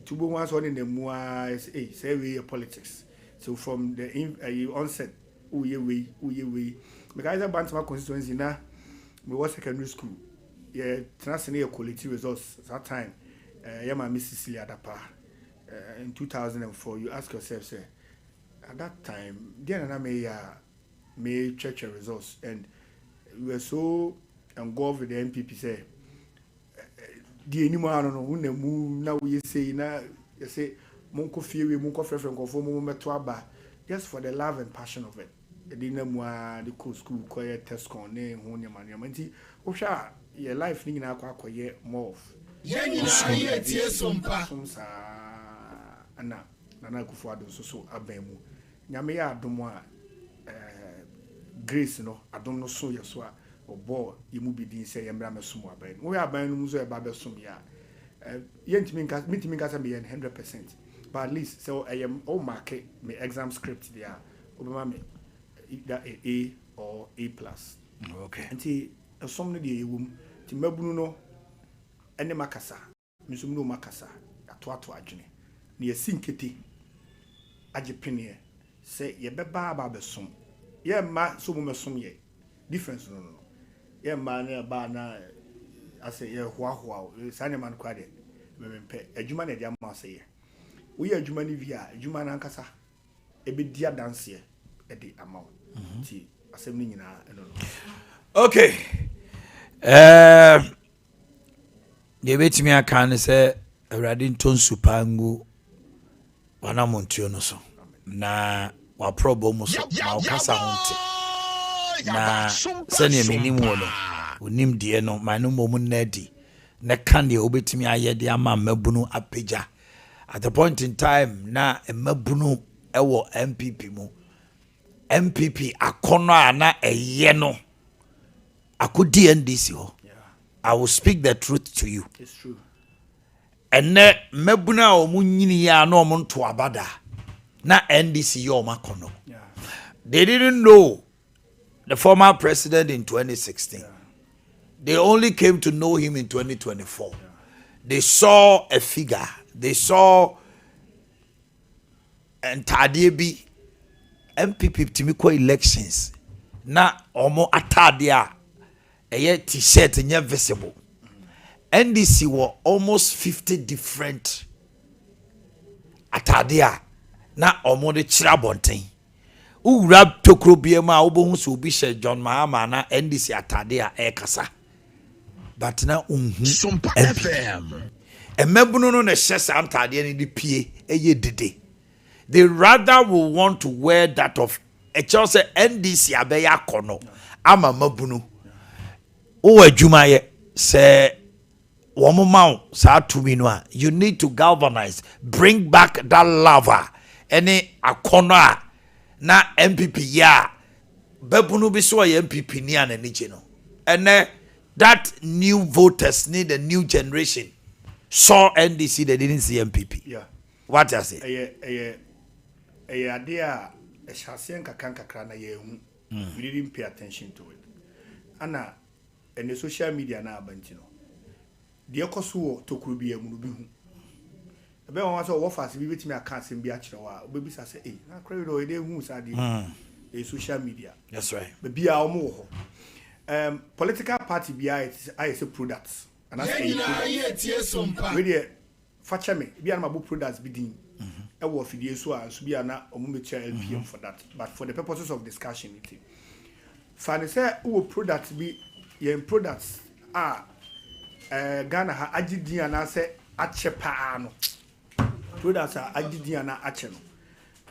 tubo wan so ne mu a say we politics so from the onset uye we because Bantama constituency na we was secondary school yeah transnational quality results that time my Miss Cecilia Adapa in 2004 you ask yourself say at that time then I may check your results and we were so engulfed with the MPP say the anymore no unemu na we say na you say monko fiewe monko frefren konfo mo meto aba just for the love and passion of it edina mu a the school koye test con ne ho nyama nyama nti wo hwa your life ni nyina akoye more of yenyina ye tie sompa somsa ana nana kufu adon so aban mu nyame ya adom a grace no adom no so ye so a obo yemu bidin se ye mra mesum aban wo ya aban no mu so e ba besum ya yentimi nka say me 100%. But at least so I am all market my exam script there. Obama me either A or A+. Okay. Nti some no dey ewum. Ti mabunu no ene makasa. Misum no makasa. Atoato adwene. Na ye sinkete. Agepene. Say ye beba ba besom. Ye ma so mo mesom ye. Difference no. Ye ma na ba na ase ye hoahoa. Sane man kwa de. Mempe adwuma na dia ma say ye. We are Jumani via Juman Ankasa, a bit dear dance here at the amount. Assembling in our okay. The bit me I can say a Radington Supangu Wanamontionoso. Na wa probomuso, Maukasa Hunte. Na send me Nimuno, who nim dear no, my no moment neddy. Ne candy obey me, I had the ama mebunu apeja. At the point in time, na a mabunu ewo MPP mu MPP akono ana eye no akodi NDC ho. I will speak the truth to you. It's true. Ene mebuna omunyini ya no omuntu abada na NDC yo makono. They didn't know the former president in 2016. They only came to know him in 2024. They saw a figure. They saw Ntadiebi MPP timiko elections. Na omo atadia a t-shirt and visible. NDC were almost 50 different atadia na omo de chirabonten. Urab tokro biema obo so bi she John Mahama na NDC atadia e kasa. But na Sumpa FM. Emebuno no na shesa antade ni pie eye dede. They rather will want to wear that of a chance NDC abeya kono ama mabuno. O adwuma ye se womo ma sa tumi no a you need to galvanize, bring back that lava any akono na MPP ya babunu bi so MPP ni an ani no. And that new voters need a new generation. Saw NDC, they didn't see MPP. Yeah. What I say? A idea a shasian kakanka krana ye. We didn't pay attention to it. Anna and the social media na bantino. The okosuo to kubi munubi. A bear was all offers we with me a can't be actual. Baby say, eh, na credo a day who's a social media. That's right. But be our more. Political party BI is a products. And that's a really facha me. Be an mabu products bidding. I will feed you so and be an LPM for that. But for the purposes of discussion, it Fanny say who products be your products are Ghana ha agidi and I say achepaano. Products are agidi and acheno.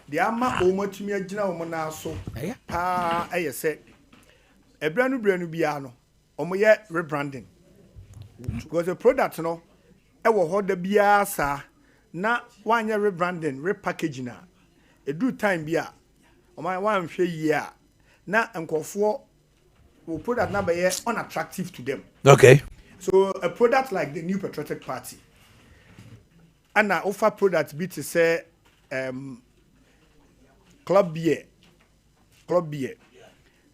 The ama omo to me a general mona so pa I say. A brand new piano, or yet rebranding. Because the product, no, I will hold the biasa, not 1 year rebranding, repackaging. A do time beer, or my 1 year. Now, and for will put that number here unattractive to them. Okay. So, a product like the New Patriotic Party, and I offer products be to say, club beer.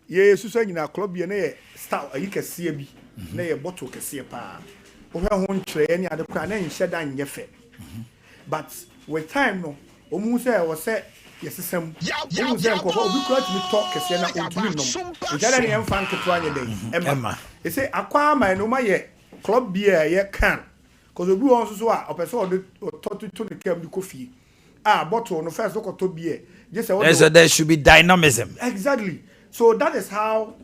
Ye susu nyina club ye na ye star ayi kese bi na ye bottle kese pa o hwe ho nkyere ne ade kwa na nhye dan nye fe but with time no omu say wo say yesesam omu say ko obi kura timi talk kese na ontumi no njala ne emfa nketo anye den emma e say akwa ama no ma ye club beer ye can cause obi won so a opeso to the camp di coffee bottle no first go to beer just say there should be dynamism. Exactly. So that is how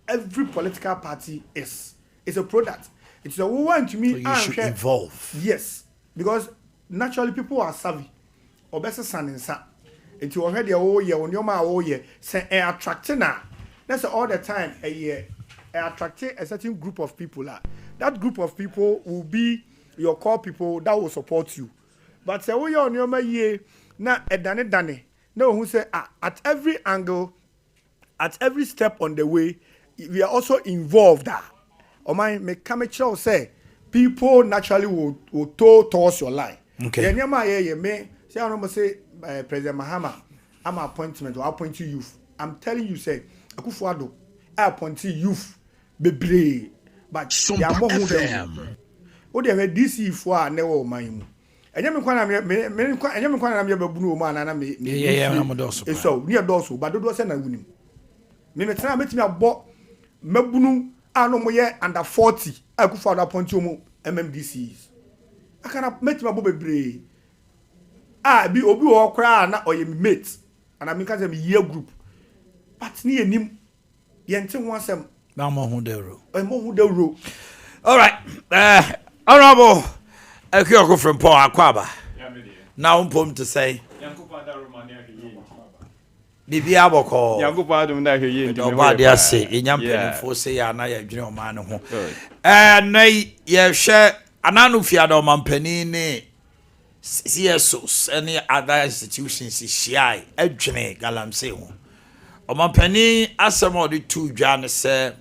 every political party is. It's a product. It's a want to me. So you should evolve. Yes, because naturally people are savvy. Or better son sa. Into already on your say attracting now. That's all the time attracting a certain group of people. That group of people will be your core people that will support you. But say we on your na dane. No who say at every angle. At every step on the way, we are also involved. Or my mechanical say, people naturally will towards your line. Okay. Say I don't say President Mahama, I'm appointment or appoint you youth. I'm telling you, say Akufo-Addo, I appoint you youth. Bebre, but they are more who they. What they have DC for never mind. And you can babunu man and me. So near Dosso, but do send a winning. Me try met me abo mabunu ano moye under 40 Akufo-Addo appoint you MMDCs. I can met me abo bebre. Be obi o kra na oye mate and I mean can say me year group. But ni enim yente ho asem na mo hu de ro. All right. Honorable Akioko from Paul Akwaba. Now I'm to say Bibi aboko. Yankupa adum da hweye ndimi. Oba de ase, enyampelifo se ya na ya dwene o man ho. 9 ye hwe ananu fiado mampani ne CSOs any other institutions share adwene galamsey ho omampani asemo de two dwane say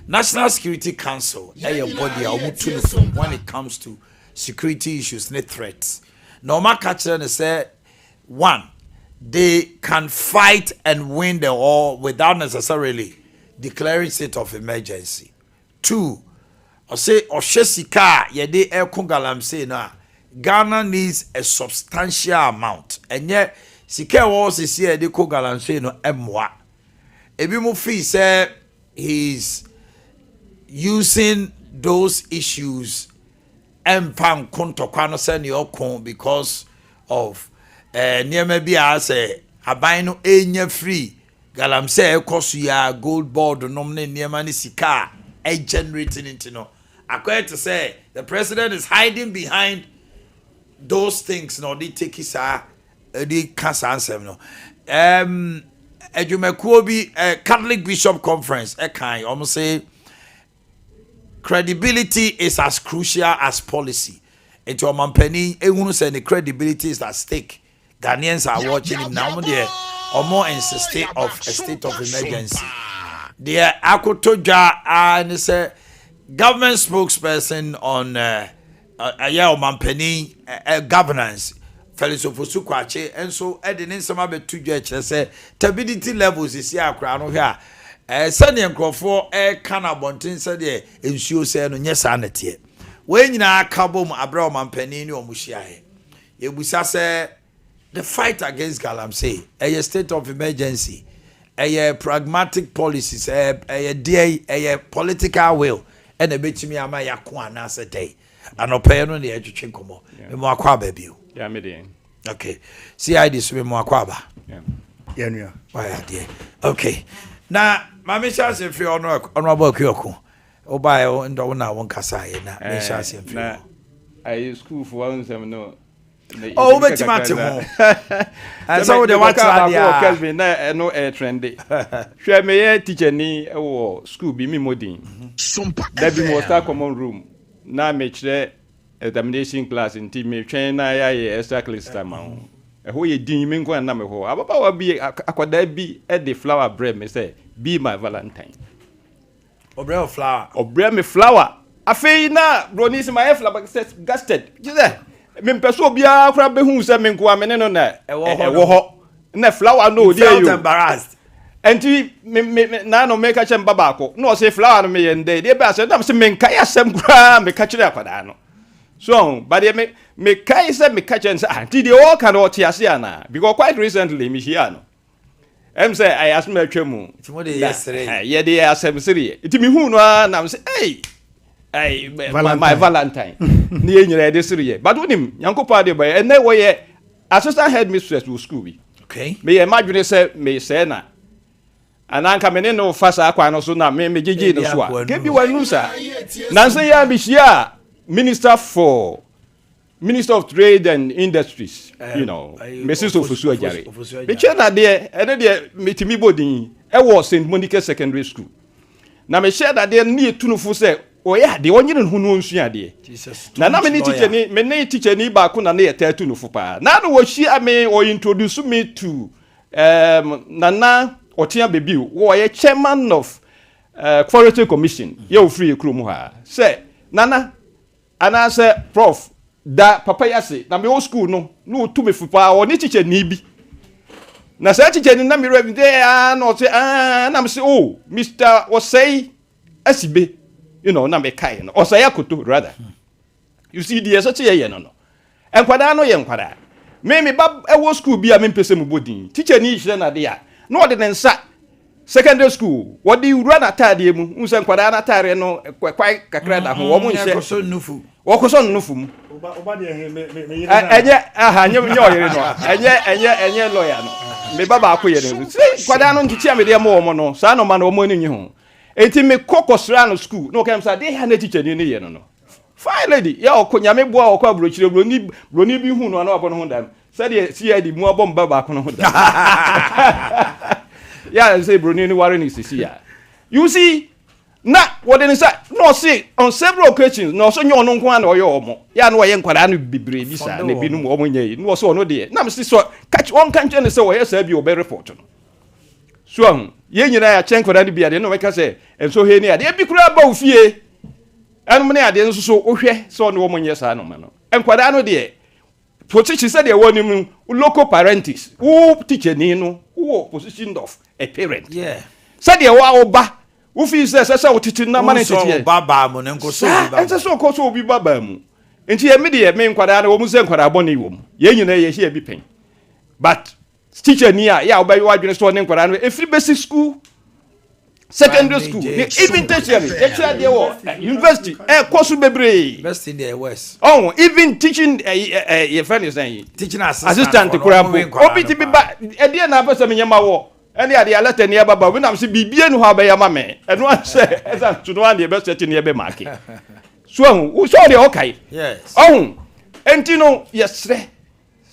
National Security Council a body a when it comes to security issues and threats. Normal catcher say one, they can fight and win the war without necessarily declaring state of emergency. Two, or say Oshesika yede galamsey na Ghana needs a substantial amount, and yet Sika was is here de galamsey no emwa. Ebi mo fi say he's using those issues empam kontokwa no say ne okon because of niema bia say aban no enya free galamsey ekoso ya gold board nom ne niema ne sika generating into no according to say the president is hiding behind those things no they take his the cancer answer no Ejumekuo bi Catholic Bishop Conference kind almost say credibility is as crucial as policy. Into Omampani ehunu say the credibility is at stake. Ghanaians are watching him now there or more insisting of a state of emergency. There Akotoja and say government spokesperson on Omampani governance Felix Ofosu-Kwakye and so edin some be to judge say stability levels is here akra no here sani enkrofo kana bontin say de ensuo say no nyesa na tie we nyina akabom abra Omampani ni omuhia ye busa say the fight against galamsey a state of emergency a pragmatic policies a political will and a betimi ama yakwa na say day anope no na etwetwe komo me mo akwa ba bio. Yeah, me okay. See, I this way more kwaba. Yeah, yeah. Why dear. Okay. Now, my mission if you honorable Kyoko. Oh, by and na one kasai na mission if na I school for one sem no. Oh, bet you matter. And so the what's Kelvin na no trendy. Hwe me teacher ni e school bi mi modin. That be mo start common room. Na me kire examination class in team me train na ya extra class time ho ye din me nko na me ho ababa wa bi akwada bi e the flower bread me say be my valentine obre flower obre me flower afei na broni se my flower gasted you there me mpeso obia kra be hu se me nko amene no na e wo ho na flower no dey you embarrassed enti me na no make a chem baba ko no say flower no me yende dey be ase na se me nka ya sem kra me ka kire akwada no. So, but me kai say me catch and say, did they all cannot tiasiana? Because quite recently, me here no. Say I asked me chemu. Yesterday. Yeah, they asked me serious. It me who no na say, hey, my Valentine. Ni enyere dey serious. But when him yankopa dey boy, and way assistant headmistress to school bi. Okay. Me imagine say me say na. Ananka me no fasa akwa no so na me gigi no so a. Ke bi wanu sa. Na say ya bi hia Minister of Trade and Industries, Mrs. Ofosu Ajare. The chair there, and there, Mitimi Bodin, I was St. Monica Secondary School. Now, me share that there near Tunufu say, oh, yeah, the one who knows you, dear. Now, many teacher, ni bakuna near Tunufu pa. Now, was she, I may, or introduce me to Nana Otia Baby, who are a chairman of Quality Commission, you free Krumuha. Say, Nana. And I said, Prof, that Papa Yase, na me old school no to me fupa or ni teacher ni bi. Na say teacher ni na me rev there no say na me say oh Mr. Osei Asibe na me kai no Osei Akoto rather. You see the such ye no. Enkwada no ye enkwada. Me bab e wo school bi a me pese mu bodin. Teacher ni hire na de a. No de nsa secondary school what do you run atade mu unse nkwada na atare no kwai kakra da ho wo mu nse wokoso nufu mu oba de me enye oyere no enye lawyer no me baba akoyere no nkwada no ntitia me de mo no sa no ma no mo ni ho enti me kokosra no school no kem sa de ha na teacher ni ye no fine lady ya okonya me boa okwa brochire broni bi hu no na obo no ho dan sa de CID mu obo mbaba ko no ho dan yeah say broni ni worry ni sisi ya you see na what they say no see on several occasions no so nyo no nko an oyo omo ya na oye nkwara no bibre bi sa na bi no omo nyai no so no de na me so catch one kanche ne say oye sa bi obe report no so ye nyina ya chen nkwara no bi ade no we ka say enso he ni ade bi kura ba ofie anu ne ade nso so ohwe so no omo nyai sa no ma no nkwara no de position said they want him local parentis who teacher ni no who position of a parent said they wa oba who feel say o teaching na man teacher baba mu nko so bi baba ense so ko so bi baba mu enti e me de me nkwada na wo mu se nkwada boni wo mu ye nyina ye hia bi pen but teacher ni ya oba wa dwene so ne nkwada no e free basic school secondary school even tertiary they were university course bebre best in the west even teaching your friend is saying teaching assistant kurampo obiti bi ba e de na pese menyama wo ene ade alata ne baba we nam se bibie no ha ba ya ma me eno ase esa tuno an de best ne be market so wo so de okay yes entino yesre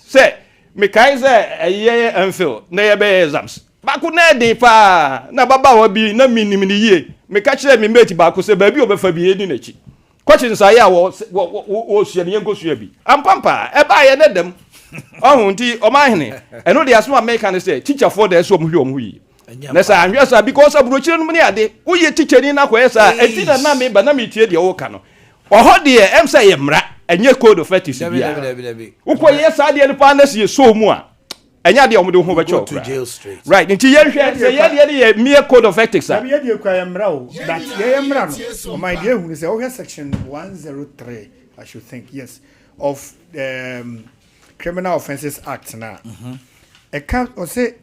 se me kai se eye enfil na ye be exams baku na de pa na baba wa bi na minim ni ye me ka kire me mate baku se ba bi obefa bi edi na chi question say ya wo sua ne yenko sua bi ampampa e ba ye na dem nti o ma hene eno de aso America ne say teacher for the so omhwe yi na sa anhwe sa because aburo kire no ne ade wo ye teacher ni na ko yesa enti na me ba na me tie de wo ka no o ho de em say ye mra enye code of ethics bia wo ko yesa de ne pa na se so mu a enya de omude ho becho right nti ye hwe say ye mere code of ethics am ye de kwa yamra o that ye yamra no my dear who say okay section 103 I should think yes of Criminal Offences Act na a can or say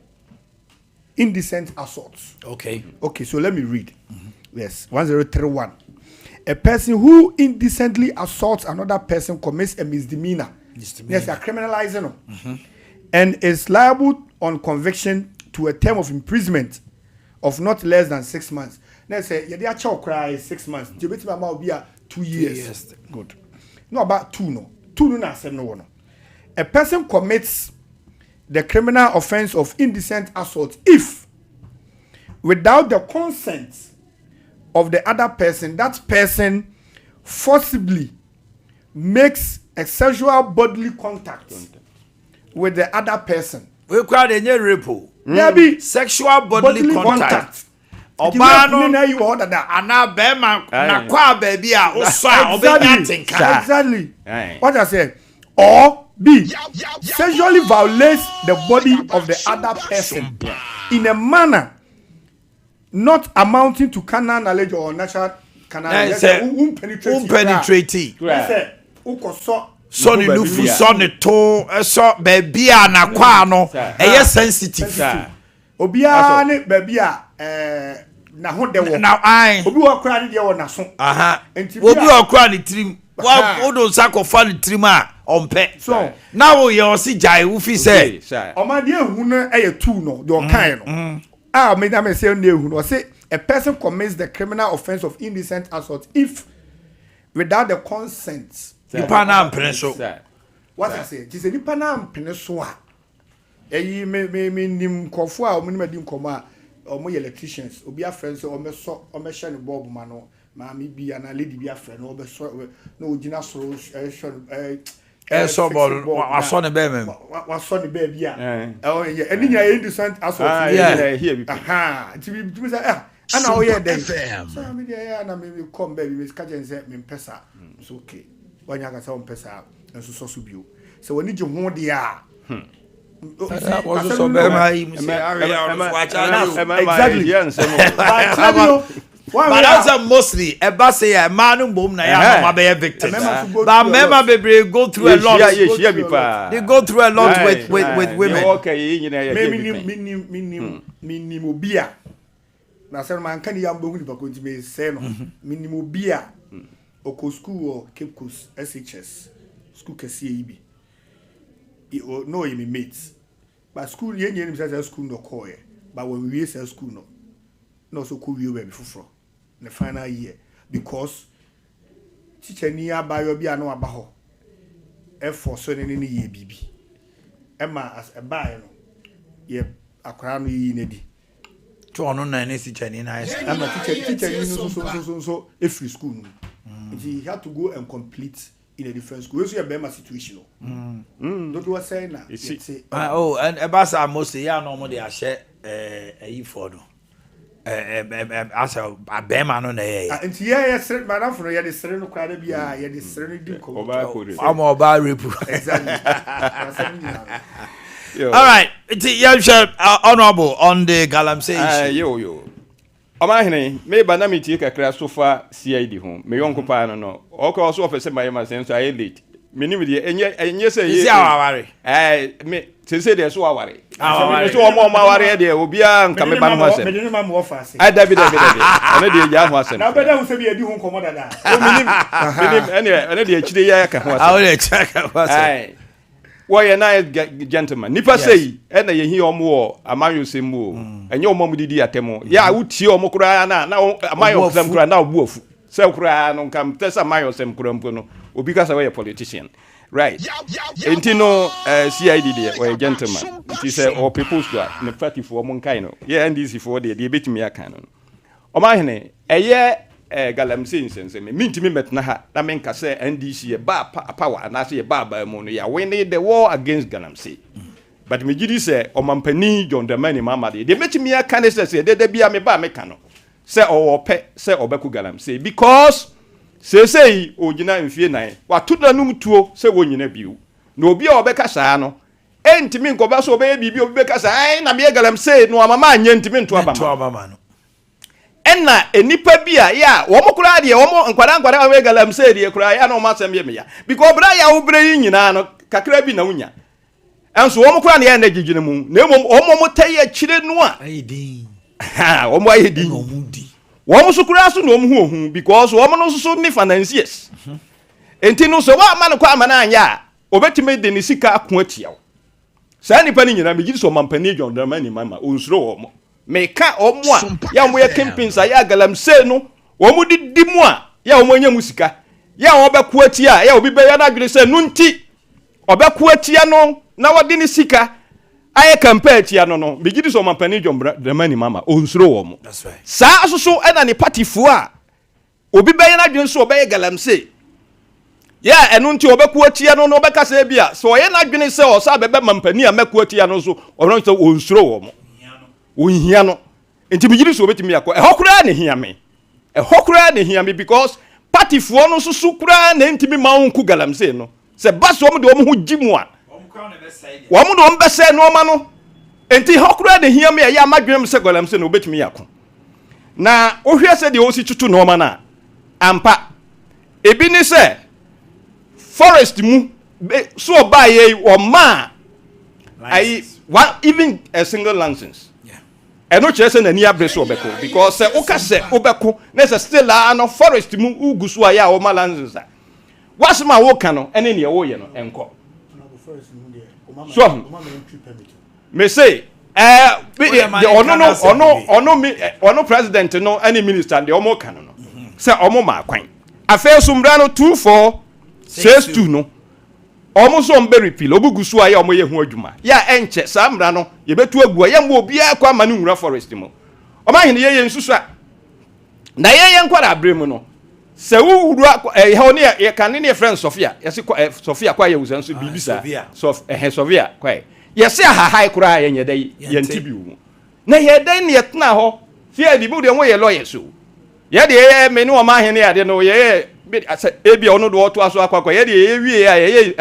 indecent assault. Okay so let me read. Yes, 1031. A person who indecently assaults another person commits a misdemeanor. Yes, they are criminalizing and is liable on conviction to a term of imprisonment of not less than 6 months. Let's say you dey chow cry 6 months. You bet my be 2 years. Good. No about 2 no. 2 no na say no. A person commits the criminal offense of indecent assault if without the consent of the other person, that person forcibly makes a sexual bodily contact with the other person. We call it a rape. There be sexual bodily contact. Oba no na you order that ana be ma na kwa baby a o so a obenya tinka. Exactly. What I said, or B, sexually violates the body of the other person in a manner not amounting to carnal knowledge or natural carnal knowledge. Penetrating. So ni lufu so ni to so baby a na kwa no eye sensitive. Obia ne baby a na ho de wo. Now I obi wo kra ne de wo na so. Obi wo kra ne trim. Wa odo sakofa ne trim a ompe. So now you see jai wo fi say. Omade ehun na eye tu no de o kan no. Me na me say na ehun no say a person commits the criminal offense of indecent assault if without the consent. Nipa na mpene so. What I say, just nipa na mpene so a. Eyi me nim kofo a omo ni madi nkomo a omo electricians obi a friends o me so o me share ne bulb ma no ma me bi ana lady bi a friend o be so no ogina so so ball wa so ne be me wa so ne be bi a eni nya indecent assault here bi ti bi say ana o ye den so me dey na me come baby me ka jense me pesa so okay wanya ka say on pesa enso so bio so woni je ho de a so be mai exactly. But that's mostly a bass a man boom na ya be victim. But member baby go through a lot. They go through a lot with women. Okay, minimum obia. Na say man kan ya mbogu ni pa konti me say no. Minimum obia. Oko school or Cape Coast SHS. School kesi ibi. No you mates. But school yen yen say school no call. But when we say school no so cool you be fufro. The final year because teacher ni abayo bi anu aba ho e for so ne ne ye bibi e ma as e bae no ye akra no yi ne di to ono na ne teacher ni na yes I'm a teacher ni so every school no he had to go and complete in a different school so you be my situation don't you say na oh and about most ya no mo dey ahye ayi for no asa abema no na ye nti ye sere madam for ye dey sere no kwara bia ye dey sere no di ko oba repu exactly all right honorable on the Galamsey yo Omahene me ba na me tie kakra so fa CID ho me yonko pa no o ka so ofese my ma senso I late me ni me de enye say ye aware me se de so aware so o mo aware de obi a nka me ba no asem me de ma mo fa ase ai David ene de ya ho asem na be da hu se bi edi hu komo dada o minim ene de akire ya ka ho asem I will check ai Why na gentleman nipa say na ye hi omo amayo sembo enye omo mudidi atemo ya utie omo kura na amayo sem kura na obu afu se kura no kam tesa amayo sem kura mpo no obi ka say we politician right entino CID there or gentleman it say all people squad the party for omo nkai no yeah NDC for there betimi aka no omahene eye Galamsey sense me mintimi metna ha na menka say NDC ye ba power na say ye ba mu no ya winning the war against Galamsey but me gidi say omampani John Dramani Mama de metimi aka ne say de bia me ba meka no say owope say obeku Galamsey because say ogina mfie nan wato da num tuo say wonyina biu na obi a obeka saa no entimi nkoba so obe bibi obi beka saa ai na me Galamsey no amama anya ntimi nto abama no enna enipa bia ya wo mokura de wo nkwara we Galamsey de kura ya no masem ye me ya because bra ya wo bre nyina no kakra bi na wunya enso wo mokura ne ya na gigine mu na emom wo motaye kire no a ayedin ha wo mo ayedin no mudi wo mo sukura so no mu hu because wo mo no so ni financiers enti no so wa ma no kwa ma na anya obetime de ni sika ako atia wo sa nipa ni nyina me gidi so mampani John Dramani Mama onsuro wo mo meka omo a ya mo ye campaigns ya Galamsey no wo mu didi mu a ya wo nya musika ya wo beku atia ya obi be ya na adwene se no nti obeku atia no na wodi ni sika aye campaign atia no bigidi so mampani John Dramani Mama onsuro wo mo that's right sa asoso na ni party fu a obi be ya na adwene so obe Galamsey ya enu nti obeku atia no obeka se bia so ye na adwene se o sa bebe mampani a meku atia no so ono so onsuro wo mo ohia no enti bigiri so betimi yakọ ehokura ne hia me because party fo no so kura na enti mi ma wonku Galamsey no se baso mo de wo ho gimu a wo mo de wo bese no ma no enti ehokura ne hia me ya madwem se Galamsey no betimi yakọ na ohwe se de o si tutu no ma na ampa ebi ni se forest mu so ba ye o ma ai even a single license eno chese na ni abreso obeko because se ukase obeko na se still no forest mu ugusu aya o malanza wasma wo ka no ene ne wo ye no enko so me say ono president no any minister de omo ka no se omo ma kwan afa sumra no 2462 no omo so mbe repeal obugusu aya omo ye hu adwuma ya enche samra no ye betu agua ye mo obi akwa ma no nwura forest mo omo ahene ye nsusu a na ye nkwara abrem no se wuru he ne ye kan ne friend Sofia ye se Sofia kwa ye wusan so bibisa Sofia kwa ye se ahahai kura ye nyedai ye ntibi wu na ye dai ne yetna ho fie di bu de mo ye lawyer so ye de ye me ne omo ahene ade no ye ebi ono do oto aso akwa ye de ye wie ya ye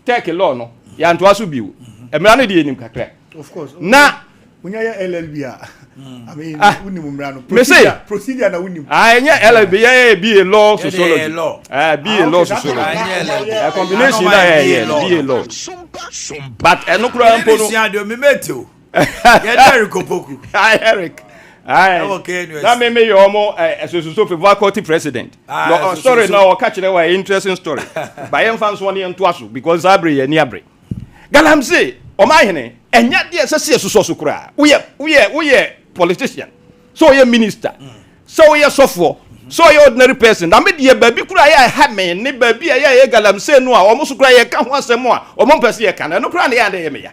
take law no ya nto aso biu emra no de enim kakra of course na unya ya LLB a I mean unim mra no procedure na unim nya LLB ya be law sociology be law sociology a combination na ya be law but enokura mpo no sia de me meto ye Derek Opoku Eric okay na me your omo so faculty president story now o catch na interesting story by em fans one into aso because abre ye ni abre Galamsey o ma hene enya de sese so kura we politician so ye minister so ye sofo so ye ordinary person na me de baby kura ye ha me ne baby ye Galamsey no a omo so kura ye ka ho asem a omo pese ye ka na no kura na ye ande ye me ya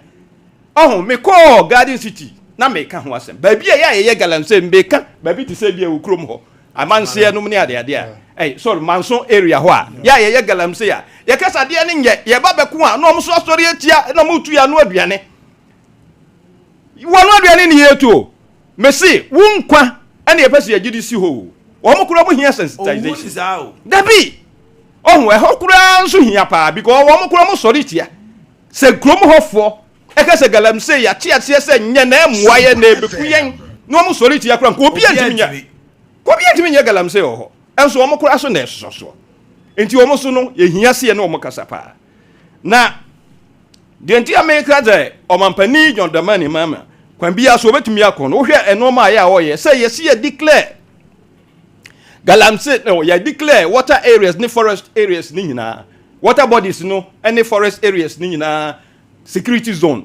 me call Garden City na meka ho asem ba bia ya ye galamsey mbeka ba bi ti se bia ukrom ho amanse no ne ade sorry manso area ho a ya ye galamsey a ye kasa de ne nye ye ba beko a no omso asori atia na mutu ya no aduane wonu aduane ne yeto mesi wunkwa ene ye pese ye gidi si ho wo kura mo hia sensitization dabi ohun ho kura nso hia pa because wo kura mo sori tia se krom hofo ekase galamsey ya tia se nye na emuaye na ebeku yen no mo sori tia kura ko obi antimi nya galamsey ho enso wo kura so na esoso enti wo so no ye hia se na wo kasa pa na de enti America de omampani John Dramani Mahama kwan bia so obetumi akon wo hwe enoma ya wo ye say ye see declare galamsey no ye declare water areas ni forest areas ni nyina water bodies no any forest areas ni nyina security zone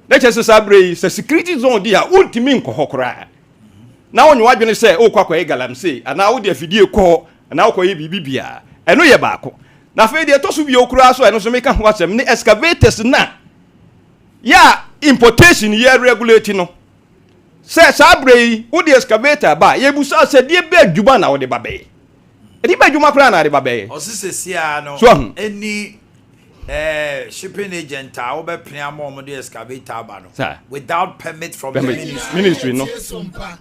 let's say sabre say security zone dia untimi nkohokora na wonyo wadwene say o kwakwa galamsey ana wo de afidie ko ana wo koye bibibia eno ye baako na fe de to so bi okura so eno so meka ho asem ni excavators na ya importation ye regulate no say sabre wo de excavator ba ye busa say de be adwuma na wo de babe edi ba adwuma kra na de babe osisi no any shipping agent will be playing the excavator without permit from the ministry no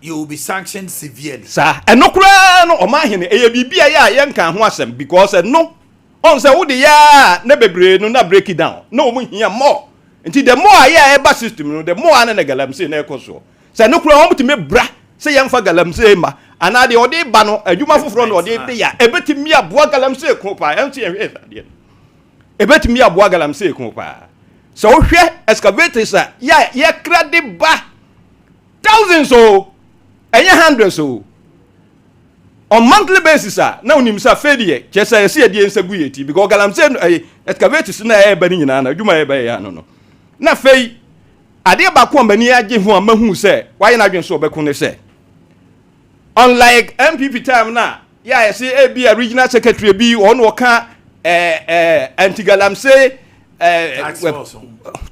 you will be sanctioned severely sir and no kura no o ma hene e bibia ya ye nka ho asem because no on say wo de ya na bebre no na break it down no mo hia more until the more ya e ba system no the more na galamsey na ekoso say no kura wo mutime bra say ye mfa galamsey ma ana de ode ba no adwuma foforo no ode de ya ebetimi aboa galamsey ko pa enti ye de ebetimi aboa galamsey ko pa so hwe excavators ya ye krade ba thousands enye hundreds on monthly basis na unim sa fedie chesa ye se die nsagu yeti because galamsey excavators na e ba ni nyina na adwuma e ba ya no na fei ade ba ko mbani age ho amahu se waye na adwen so obeko ne se unlike MPP time na ya say AB regional secretary bi on woka anti galamsey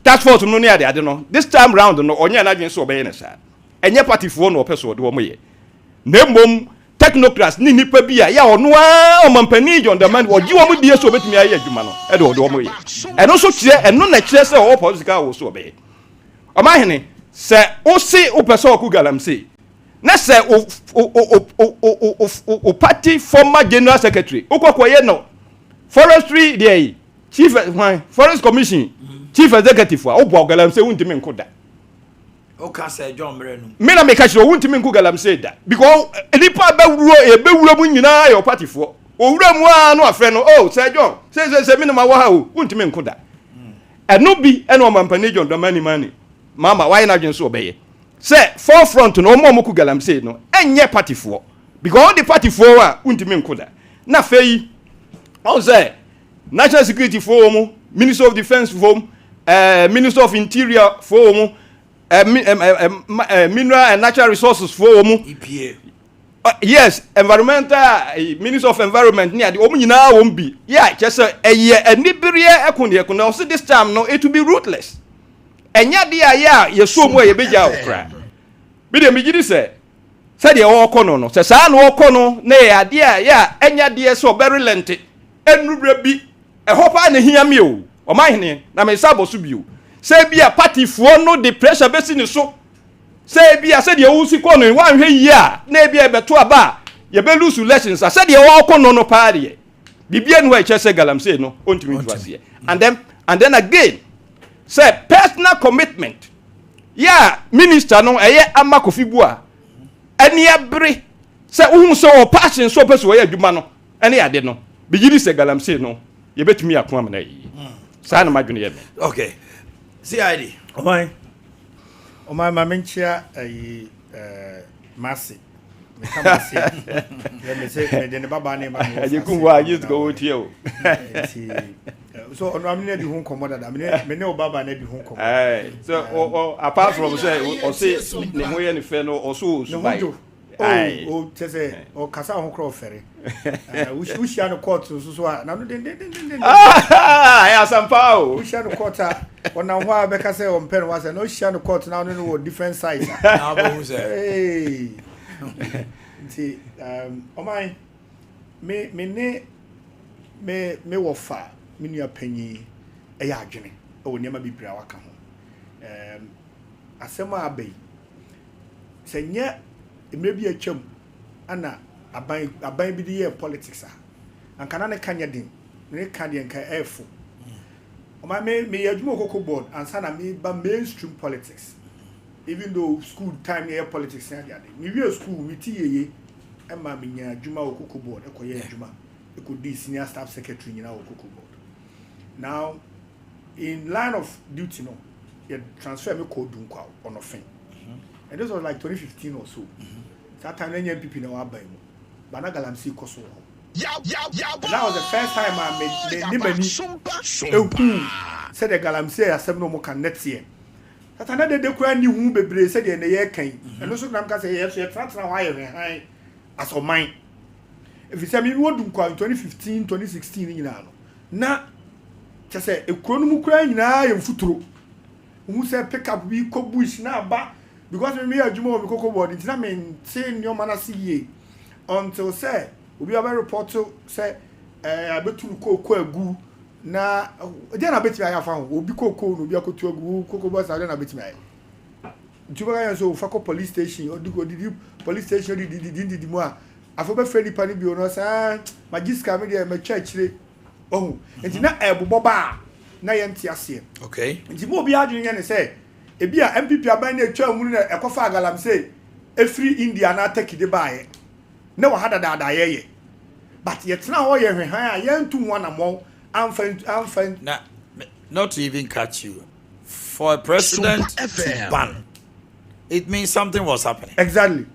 task force no ne ade no this time round no onya na adwen so obeye ne sa enye party fo no opeso de wo moye na mom technocrats ni nipa bia ya ono a omampani John Dramani oji wo mu die so betumi aye adwuma no e de wo moye eno so kire eno na kire se o political wo so obeye Oma hene se o si o pese oku galamsey na se o party former general secretary okokoye no forestry dey chief forest commission chief executive o bo galamsey wuntimi nkoda o ka se John Mrenu me na me ka shiro wuntimi nko galamsey da because nipa bewuro mu nyina your party for owura mu a no afre no oh se John se me na ma wa ha o wuntimi nkoda eno bi eno mampani John Dramani mani mama why na dwen so obeye say forefront no mo ku galamsey no enye party for because all the party for a untimi nkoda na fei on say national security for mu minister of defense for minister of interior for mu mineral and natural resources for mu EPA yes environmental minister of environment ni ade nyina won bi yeah just eye anibere ekun so this time no it will be ruthless enya dia ya yeso mu yebeja okra bi de migidi se de wo kono no se sa na wo kono na ya dia ya enya dia so very lente enubra bi ehopa na hia mi o ma hene na me sabo so bi o se bia party fo no the pressure besi ni so se bia se de wo si kono wan hwe yi a na bia beto aba ye be lose elections se de wo kono no paade bibia no e chese galamsey no ontimi tuase and then again say personal commitment yeah minister no eye amakofibu a eni abre say uhun so o passion so person we adwuma no eni ade no bigiri se galamsey no ye betumi akon amna yi sa na madwene ye okay CID omai ma menchia masi me kama si me say me de baba ne ma aje kunwa just go with you so ono amne di hun komo dada me ne obaba na di hun komo so apart from say o say ne moye ne fe no o so so bai Oh, say, oh, Casa Hokro Ferry. We share the court to Suswa. Now, I have some power. We share the court. When now, why Becca say on pen was no share the court now, no different size. Hey, see, oh my, me wafa, me penny, a yagene, oh, never be brawaka. Asema abe. Senya maybe a chum ana aban bi the politics and can na kanya din ne kanya kan efo o ma me adwuma kokko board and sana me ba mainstream politics even though school time here politics na dia me we school me ti yeye e ma me nya adwuma kokko board e koye adwuma e ko di senior staff secretary nyina kokko board. Now in line of duty no you transfer me ko dunkwa on offense. And this was like 2015 or so. That time, any MPP now are buying. But now Galamsey Koso. That was the first time I made Nibani said the Galamsey as 7 more can next year. That another day, when you who be said in the year came. And also, Namka say, yes, you're transferring high as of mine. If you say me, what do you call 2015, 2016 in Yano? Now, just say a chronomu crying in I am futuro. Who said pick up we cook bush now, but. Because me a juma we cocoa board, it's not mean saying your man see until say we have a report to say I bet to cocoa goo na then I bet me I found will be cocoa no be a cocoa boss I don't bet me. Juba so fako police station or the police station did more. I forgot friendly pani be on us my gist come there my church oh it's not a boba na yanti ase. Okay. Nti mo bi adwene ne say ebi a MPP aban na etwa mu na ekofa Galamsey free India na take de bae na wa hada da ye but yet na ho ye hwehan a yentu ho na mo amfa na not to even catch you for a president to ban it means something was happening. Exactly.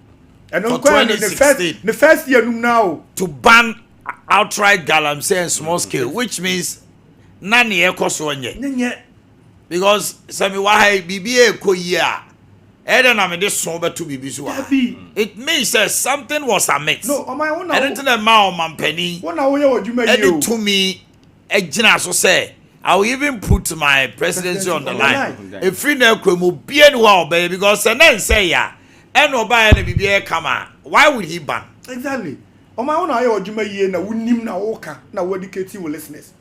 And for 2016 the first year now to ban outright Galamsey and small scale, which means nani ekoso onye because sami wahai BBA ko year eden na me de so beto bibi so it means that something was amiss. No, on my own now. Anything that ma o mampani one na wo ye odwuma yi o to me ejina so say I will even put my presidency on the line. If free na kwemu bia ni wa obey because say ya and obey na BBA kama why would he ban? Exactly. On my own na ye odwuma yi na wonim na wo ka na wo educate your listeners.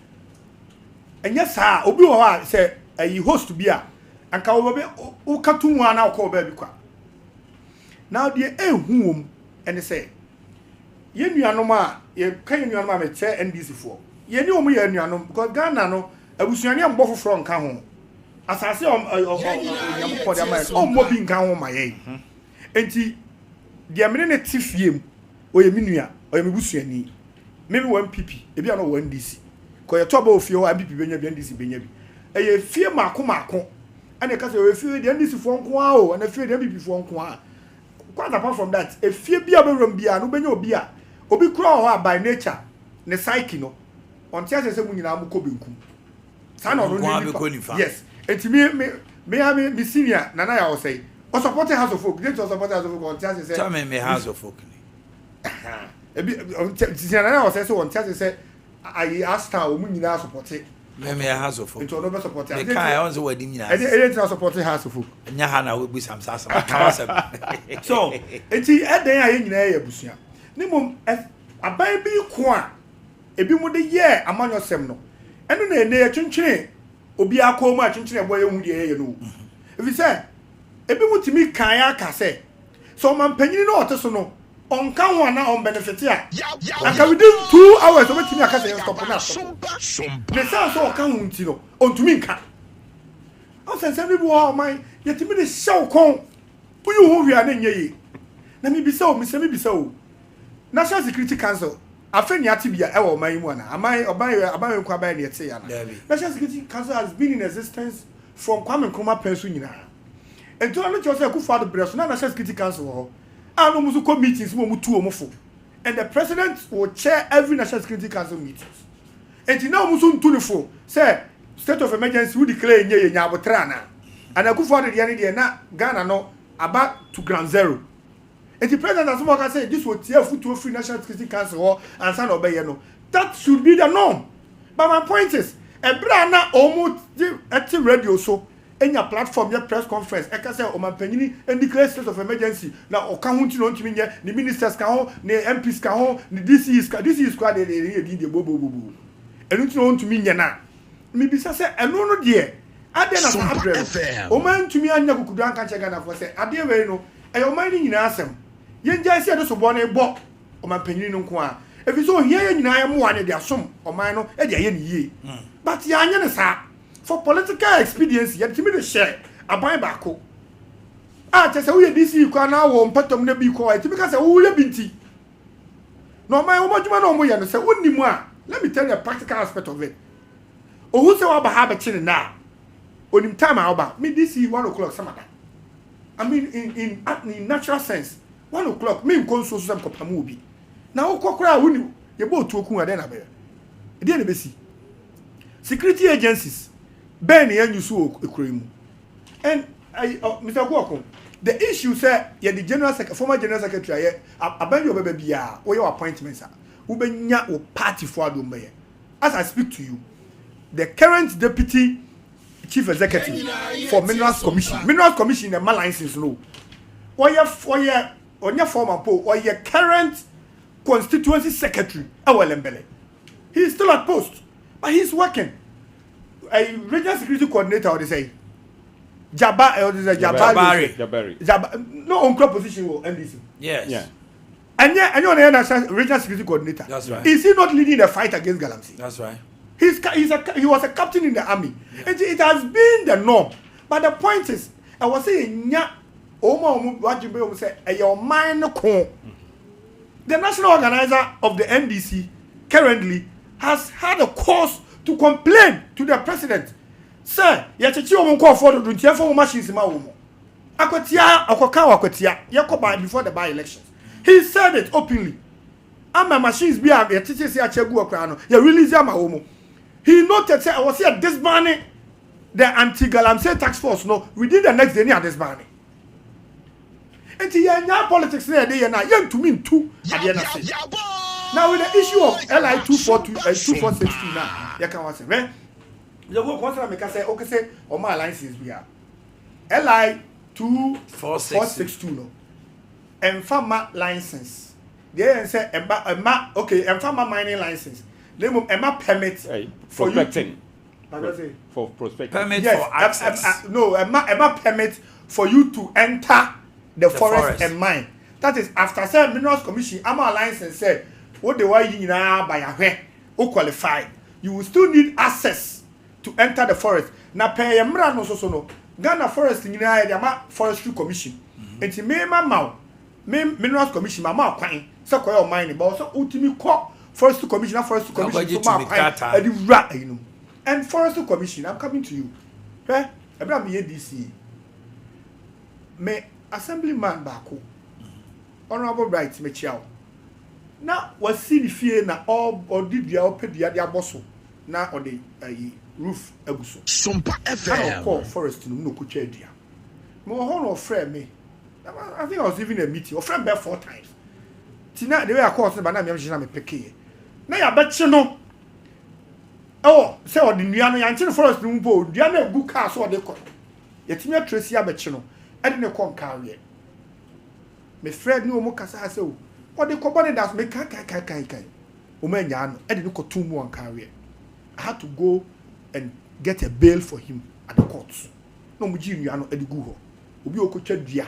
And yes sir obi wo ha say a host be a anka wo be o katu mu ana ko ba bi kwa now the ehum and say ye nuanom a ye kan nuanom a me che NDC fo ye ni omu ye nuanom because Ghana no abusuani ambo foforo nka ho asase yam ko de ma o mo bi nka ho ma ye enti de amene ne tifiem o ye minua o ye mebusuani maybe one PP e bia no one NDC ko ye toba ofie ho MPP benya bi NDC benya bi eye fie mako and ka say we fie the NDC fo nko a o and fie the MPP fo nko a quite apart from that e fie bia be rom bia no benya obi a obi kura ho by nature ne psyche no on tia say mu nyina mu ko benkum sa na no yes enti me senior nana ya o say o support House of Folk dey to support House of Folk on tia say tell me House of Folk e bi senior nana o say so on tia say I asked her mu nyina support me House of Folk into no be support e kai on so wadi nyina e dey support House of Folk nya ha na we bi sam so enti eden aye nyina ya busua ni mom aban bi ko a ebi mu de ye amanyosem no eno na ene twentwene obi akọ mu atwentwene boye hu de ye no ebi say ebi mu timi kan ya ka say so man panyini no oteso no on kan ho na on benefit ya aka within 2 hours o betimi aka say stop na the sound so kan hu nti no on tumi nka o sense bi bo o man yetimi de show kon uyu hu wi ana nyeye na mi bi say o National Security Council afeni atibia e wo man mu ana aban kwa ban ne yete ya na National Security Council has been in existence from Kwame Nkrumah pensu nyina ento no chose Akufo-Addo breso na National Security Council ho anu musu committees mo mutu omofo and the president will chair every National Security Council meetings enti na musu ntunifo say state of emergency we declare nye nya abotra na and Akufo-Addo de ne de na Ghana no about to ground zero the president as well can say this will tear foot to free National Security Council and sign obey no. That should be the norm. But my point is, a brana almost at the radio so in your platform, your press conference, I can say, oh, my penny and declare state of emergency. Now, or can't you know to me, the ministers can the MPs can the DC is quite a bobo. And you know to me, now. Maybe say, and no, dear. I didn't have a man to me, I never could drink and check and I say, I didn't know, and your money in Assam. Yen just said this one a book or my penny no qua. If it's all here, I am one of their sum or mine, and ye. But yan is for political expediency, yet to me the share, I buy back. Ah, just a way this you can now won't put them to be quiet because I will have been tea. No, my own man on me and say, wouldn't you? Let me tell you a practical aspect of it. Oh, who's about habit now? On in time about me this is 1 o'clock summer. I mean in natural sense, 1 o'clock, me console some movie. Now Kokra wouldn't you both to Kuna then abe. It didn't be see. Security agencies, Ben and you saw a cream. And Mr. Kwako, the issue said yeah the former general secretary abandon your baby or your appointments who be nya party for Adumbe. As I speak to you, the current deputy chief executive for Minerals Commission. Minerals Commission and my license law. Or your former post or your current constituency secretary, Awelembele. He is still at post, but he's working. A regional security coordinator, or they say Jabari. No on crop position will NDC. Yes. Yeah. And yeah, and you're the national regional security coordinator. That's right. Is he not leading the fight against Galamsey? That's right. He was a captain in the army. It has been the norm. But the point is, I was saying, what you say, your mind. The national organizer of the NDC currently has had a cause to complain to the president. Sir, yachichi omo ko afford to tia for machines ma womo. Akwatia akwatia before the by-elections. He said it openly. Ama machines be yachichi se achegu okra no. Ya release ama womo. He noted, say, I was here disbanding the anti-Galamsey task force. No, we did the next day near disbanding. And the politics there, they are now young to me too. Now, with the issue of LI 242 and 2462 now, you can say, man, the one I make say, okay, say, all my alliances we are LI 2462 no, and farmer license. They say, okay, and farmer mining license. Emma permit for prospecting. For prospecting. Permit for access. No, Emma permit for you to enter the forest and mine. That is after said Minerals Commission, Emma license said, what they were in by a way, who qualified. You will still need access to enter the forest. Now pay a mran also no. Ghana Forest in the Forestry Commission. And to me, Mamma, Minerals Commission, Mamma, Quine, so mining, but also ultimate court. Forest Commission, Forest Commission, and Forest Commission. I'm coming to you. Abraham DC. Me Assemblyman Bako. Honorable Rights, me chow. Now, was see the fear na all or did the open the other bosso now on the roof. Sumpa FM. Call Forest no kuche dia. More honor friend me. I think I was even a meeting. Or friend back 4 times. Tina, the way I call somebody, I'm going to pick. Now, I bet you know. Oh, say, or the Niano, I tell the forest room board, Diana book cars or they call. Yet, me Tracy, I bet you know. I didn't come carry it. My friend knew Mocasa, so what they call body does make kai. Omen, I didn't go 2 more carry it. I had to go and get a bail for him at the courts. No, Mujino, Eddie Guho. Ubi Okocha Dia,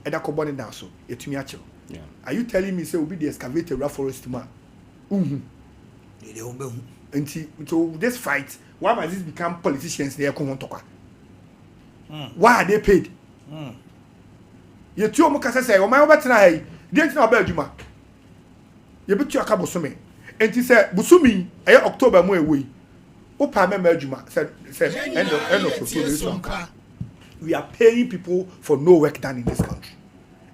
and I call body down so, yet me actually. Yeah. Are you telling me say will be the excavator rough forest man? So this fight, why must this become politicians there come on talk? Why are they paid? You two mukasa say, "Oh my over tonight, didn't know about Juma." You bet you a couple of me. And he said, "Busumi, October more away." Opa member Juma said end of October. We are paying people for no work done in this country.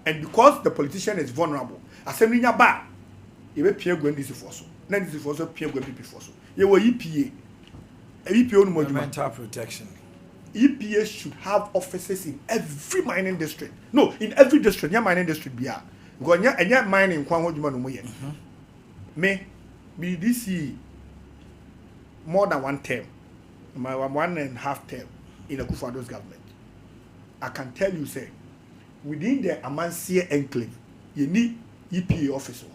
And because the politician is vulnerable, assembly nya ba, you be pay go ndisi for so. Na ndisi for so pay go BP for so. You will EPA. EPA no mental protection. EPA should have offices in every mining district. No, in every district, yeah, mining district be because nya mining kwan ho dwuma no mo ye me BDC more than one term, my 1.5 term in a Kufuor's government. I can tell you, say, within the Amansie enclave, you need EPA officer.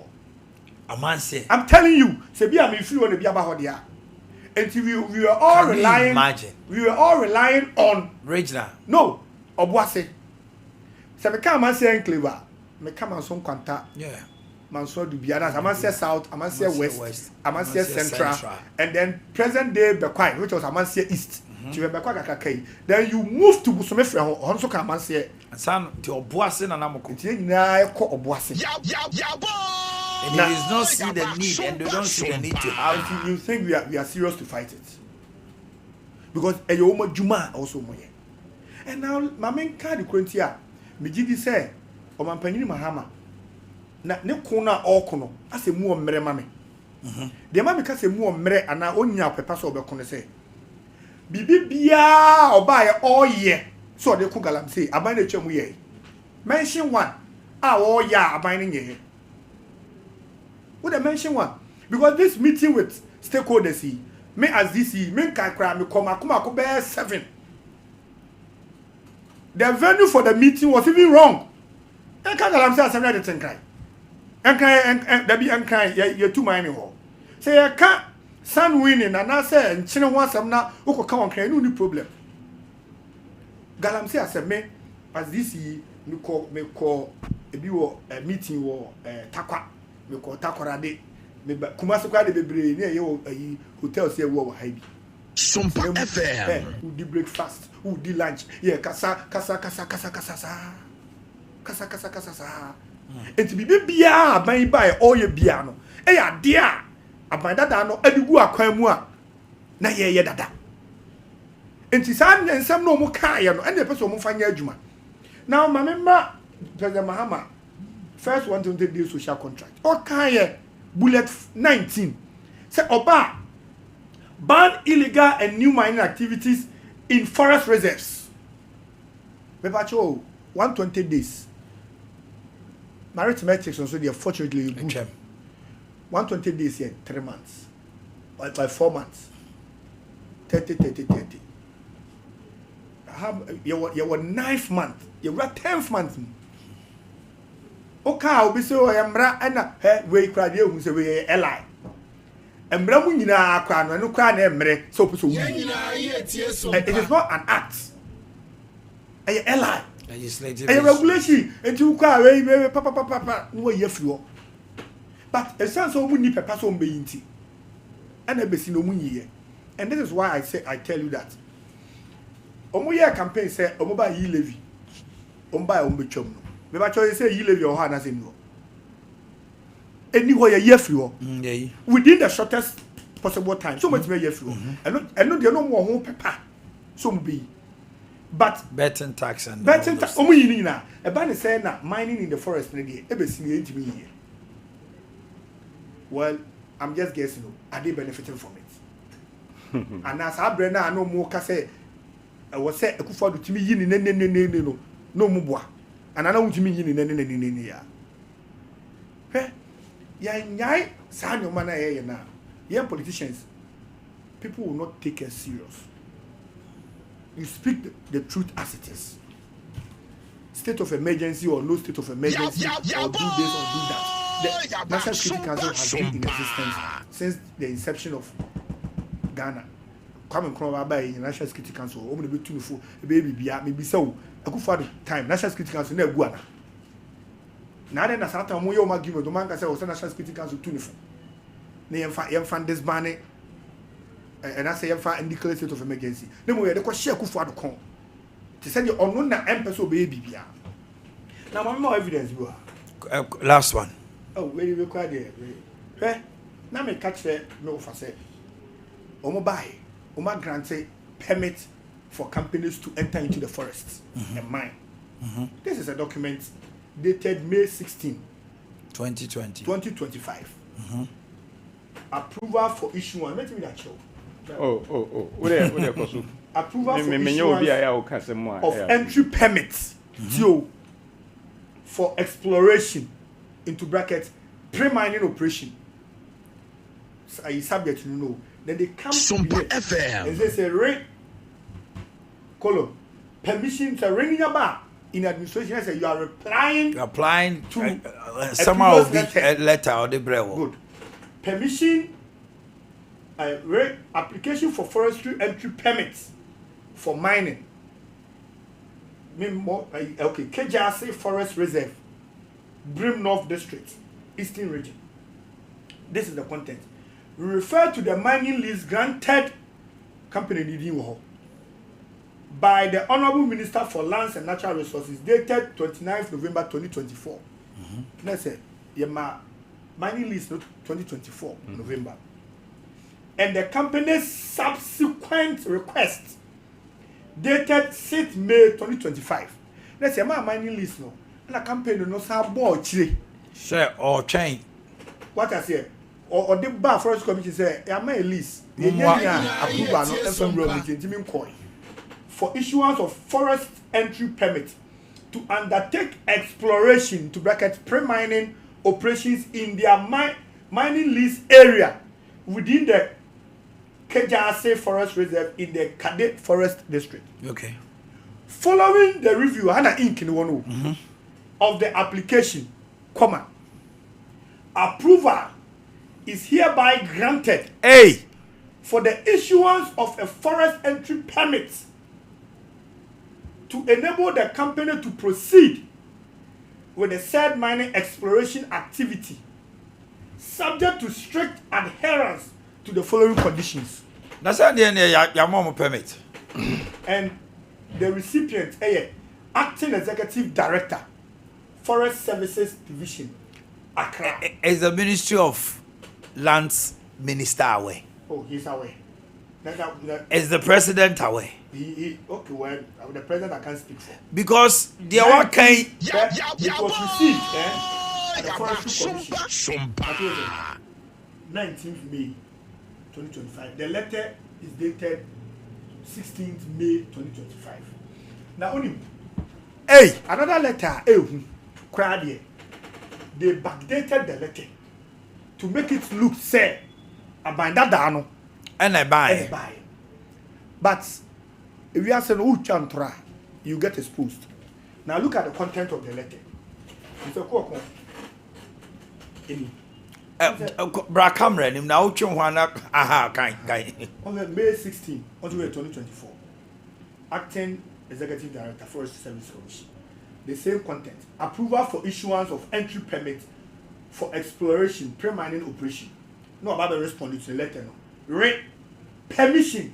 Amansie. I'm telling you, say, be a me free on the Biabahodia. Until we were all relying. Imagine. We were all relying on regional. No, Obuase. So me come Amansie enclave, me come on some contact. Yeah. Manso Dubiana, Amansia South, Amansia West, Amansia Central, and then present day Bekwai, which was Amansia East. Then you move to Busomefre, also Amansia. And some to Obuasi and Namoko. And there is no see the need, and they don't see the need to have. You think we are serious to fight it? Because Eyoma Juma also moye. And now, my main card, Quintia, Mijidi say, or Mampani Mahama. Na ne kona okono ase mu omre mame de mame ka se mu omre ana onya pepa so obekone se bibi bia oba ye oye so de ku galam se aban na twam ye mention one oye aban ne ye would I mention one because this meeting with stakeholders me as this me kan kra me come akoma be 7 the venue for the meeting was even wrong e ka galam se asem na de tenkai and that be unkind, you're too many hole. Say, I can't sun winning, and I say, and China wants some now, who come on, no problem. Galam say, I said, me, as this ye, me call a meeting or Takwa, me call Takorade, me Kumasuka de Bebre, near your hotel, say, war, Heidi. Some FM. Who did breakfast, who did lunch, yeah, Kasa. Enti bibi bia aban ba e oye bia no e ya de a aban dada no adigu akwan mu a na ye dada enti san nsem no mu ka ye no ene pese o mu fanya adwuma now mamema President Mahama first 120 days social contract o ka ye bullet 19 say oba ban illegal and new mining activities in forest reserves me pa cho 120 days arithmetics also they fortunately good. 120 days here 3 months by 4 months 30 you were 9th month you were 10th month okay obi say o emra na we kra de hu say we eli emra mu nyina akwa no kra na emre so puso wu it is not an act eli legislative regulation enti ukwa we papa no ye firo but a sense of money papa so mbe yinti and ebesi no munyi and this is why I tell you that omo ye campaign say omo ba yi levy omo ba omo betwam no me ba cho say yi levy o ha na say no eni ho ye firo within the shortest possible time so much me ye firo and no de no mo ho papa so mbe but betting tax and omo yini na e ba ne say na mining in the forest na dey e be si e ntimi yi. Well, I'm just guessing are they benefiting from it? And as I bring na no more ka say was say Akufo do timi yini ne no mu boa and ana wutimi yini ne ya he ya nyai sa nyoma na ye na ye politicians people will not take us serious. You speak the truth as it is. State of emergency or no state of emergency or do this or do that. The National Security Council has been in existence since the inception of Ghana. Kwame Nkrumah by the National Security Council. Omo be tunfo baby bia me be so Akufo time National Security Council na egu ana. Na den na sata mo ye o argument o man ka say o National Security Council tunfo. Na yemfa this banning and I say yemfa indicate state of emergency. Na mo ye de ko share Akufo ado kon. To say the onu na empese baby bia. Na mo evidence bi wa. Last one. Oh, where you require there? Eh? Now me catch there, me offer say. Omo buy, omo grant permit for companies to enter into the forests and mine. This is a document dated May 16, 2025. Approval for issuance. Let me that show. What are you approval for issuance of entry permits for exploration into brackets pre-mining operation. So I subject to know. Then they come Sumpa to FM. and they say rate column permission to ring about in administration. I say you are applying to a somehow previous a letter or the brew. Good. Permission application for forestry entry permits for mining. Okay, Kejasi Forest Reserve, Brim North District, Eastern Region. This is the content. We refer to the mining lease granted company Nidiwo by the Honorable Minister for Lands and Natural Resources dated 29th November 2024. Let's say, mining lease 2024 November. And the company's subsequent request dated 6th May 2025. Let's say, my mining lease no, and a company no sa board chile. Sir, or chain. What I say, or the bar forest commission say, I may lease. The approval no FM meeting coin for issuance of forest entry permit to undertake exploration to bracket pre-mining operations in their mining lease area within the Kejasi Forest Reserve in the Cadet Forest District. Okay. Following the review, Hana Inc. in one of the application, approval is hereby granted for the issuance of a forest entry permit to enable the company to proceed with the said mining exploration activity, subject to strict adherence to the following conditions. That's the mom permit. And the recipient, Acting Executive Director, Forest Services Division, Accra. Is the Ministry of Lands Minister away? Oh, he's away. Is the President away? Okay, well, the President I can't speak for. Because the one kind... It was received at the Forestry Commission. 19th May 2025. The letter is dated 16th May 2025. Now only another letter they backdated the letter to make it look say about that dano and I buy. But if you are saying who can try, you get exposed. Now look at the content of the letter. It's a Bra Cameron, him now on May 16, 2024, Acting Executive Director, Forest Service Commission. The same content. Approval for issuance of entry permit for exploration, pre-mining operation. No, about the responding to the letter. No. Permission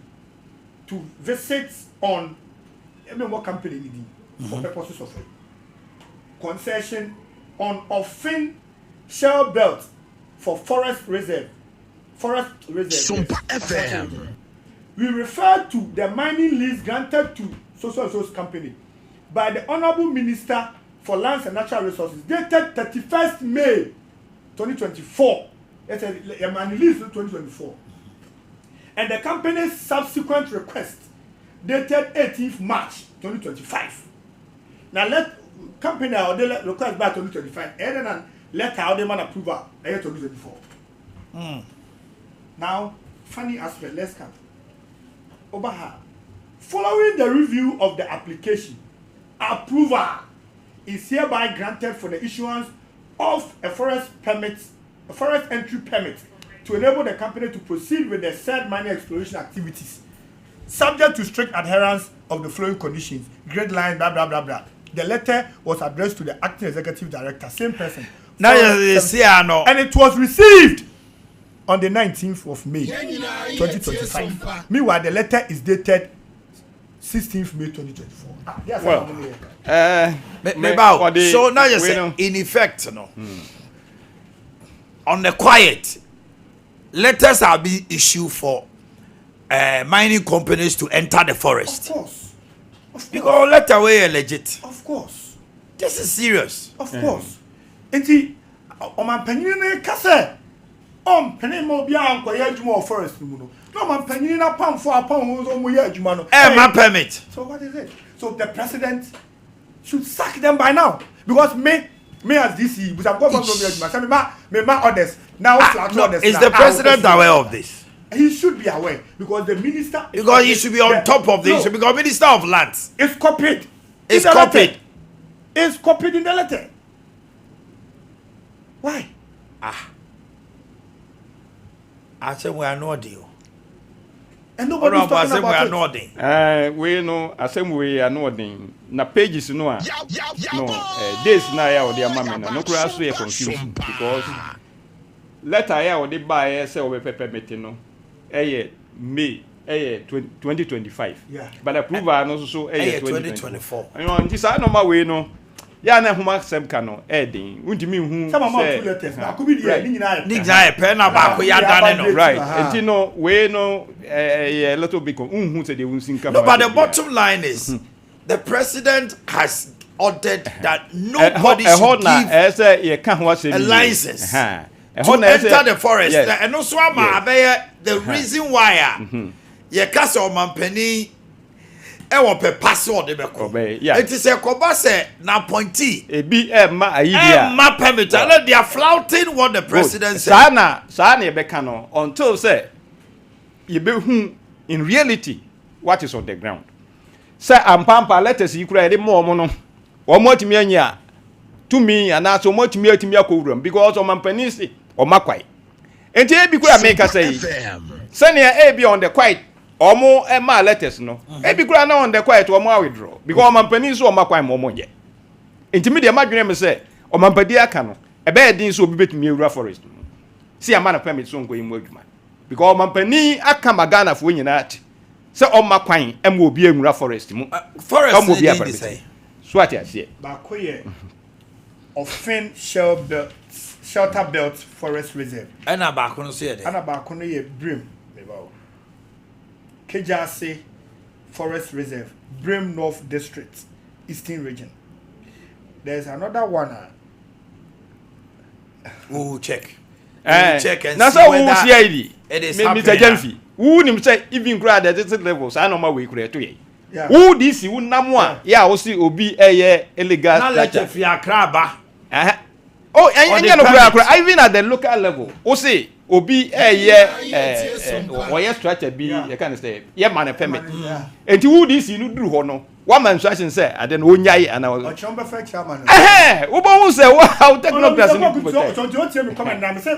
to visit on what company for purposes of it. Concession on offin shell belt for forest reserve. Sumpa FM. We refer to the mining lease granted to so company by the Honorable Minister for Lands and Natural Resources dated 31st May 2024. It's a mining lease 2024. And the company's subsequent request dated 18th March 2025. Now let company or the request by 2025 and then let how the man approval 2024. Now, funny aspect, let's come. Obaha. Following the review of the application, approval is hereby granted for the issuance of a forest entry permit to enable the company to proceed with the said mining exploration activities, subject to strict adherence of the following conditions. Grade line, blah blah blah blah. The letter was addressed to the Acting Executive Director, same person. Now you see, and it was received on the 19th of May 2025. Meanwhile, the letter is dated 16th May 2024. So now you say, in effect, on the quiet, letters are being issued for mining companies to enter the forest. Of course. Because letter away legit. Of course. This is serious. Of course. Enti man panyin na kase panyin mo bia anko ye adwuma of forest mu no. No man panyin na pamfo apam so mo ye adwuma no. Man permit. So what is it? So the president should sack them by now because me me as DC, but I'm going from me ma others. Now is the president aware of this? He should be aware because the minister. Because he should be on top of this. He should become Minister of Lands. It's copied. It's copied. It's copied in the letter. Why? I said we are not deal. And nobody's talking about it. We know, I say we are not doing. Na pages no days na ya odi amame na no kura so ye confused because letter ya odi buy say we pepper meeting no May 2025 but approval no so 2024 you know this are normal way no ya na huma sem ka no din untimi hu some amount two letters na kubi dia ni nyina pen na ba ko ya dane no right enti no we no a little bit hu say they won sin ka no but the bottom line is the president has ordered that nobody should give a license to enter the forest. And also, the reason why you cast your mampeni, password. It is a cobase na pointy. Ma permit. They are flouting what the president said. Sana bekano until say you be in reality what is on the ground. Say ampampa let us you cry more mono or more to me to me and not so much to me akowuram because on mampanisi or makwai and here be could make us say senior a be on the quiet or more and my letters no e be could on the quiet or more withdraw because mampanisi or makwai more ye intermediate imagine say or mampadia cano a bed din so be me forest see a man of permit so go in work man because mampani akama Ghana for nyina say on my quine and will be a forest. Forest will be a say. Swat I see. Bakoye offend shelter belt forest reserve. And a back on say and a back on ye Brim. Kejase Forest Reserve, Brim North District, Eastern Region. There's another one. We'll check. Check and see whether it is Mr. Jenfi. Who him say even grad at this levels I know my way create to who this you namwa ya o si obi illegal structure ya kraba oh and you know even at the local level o say obi structure be you can say man permit and who this you do ho no one man instruction say and then onyai and o chomba fair chairman who say wow technocracy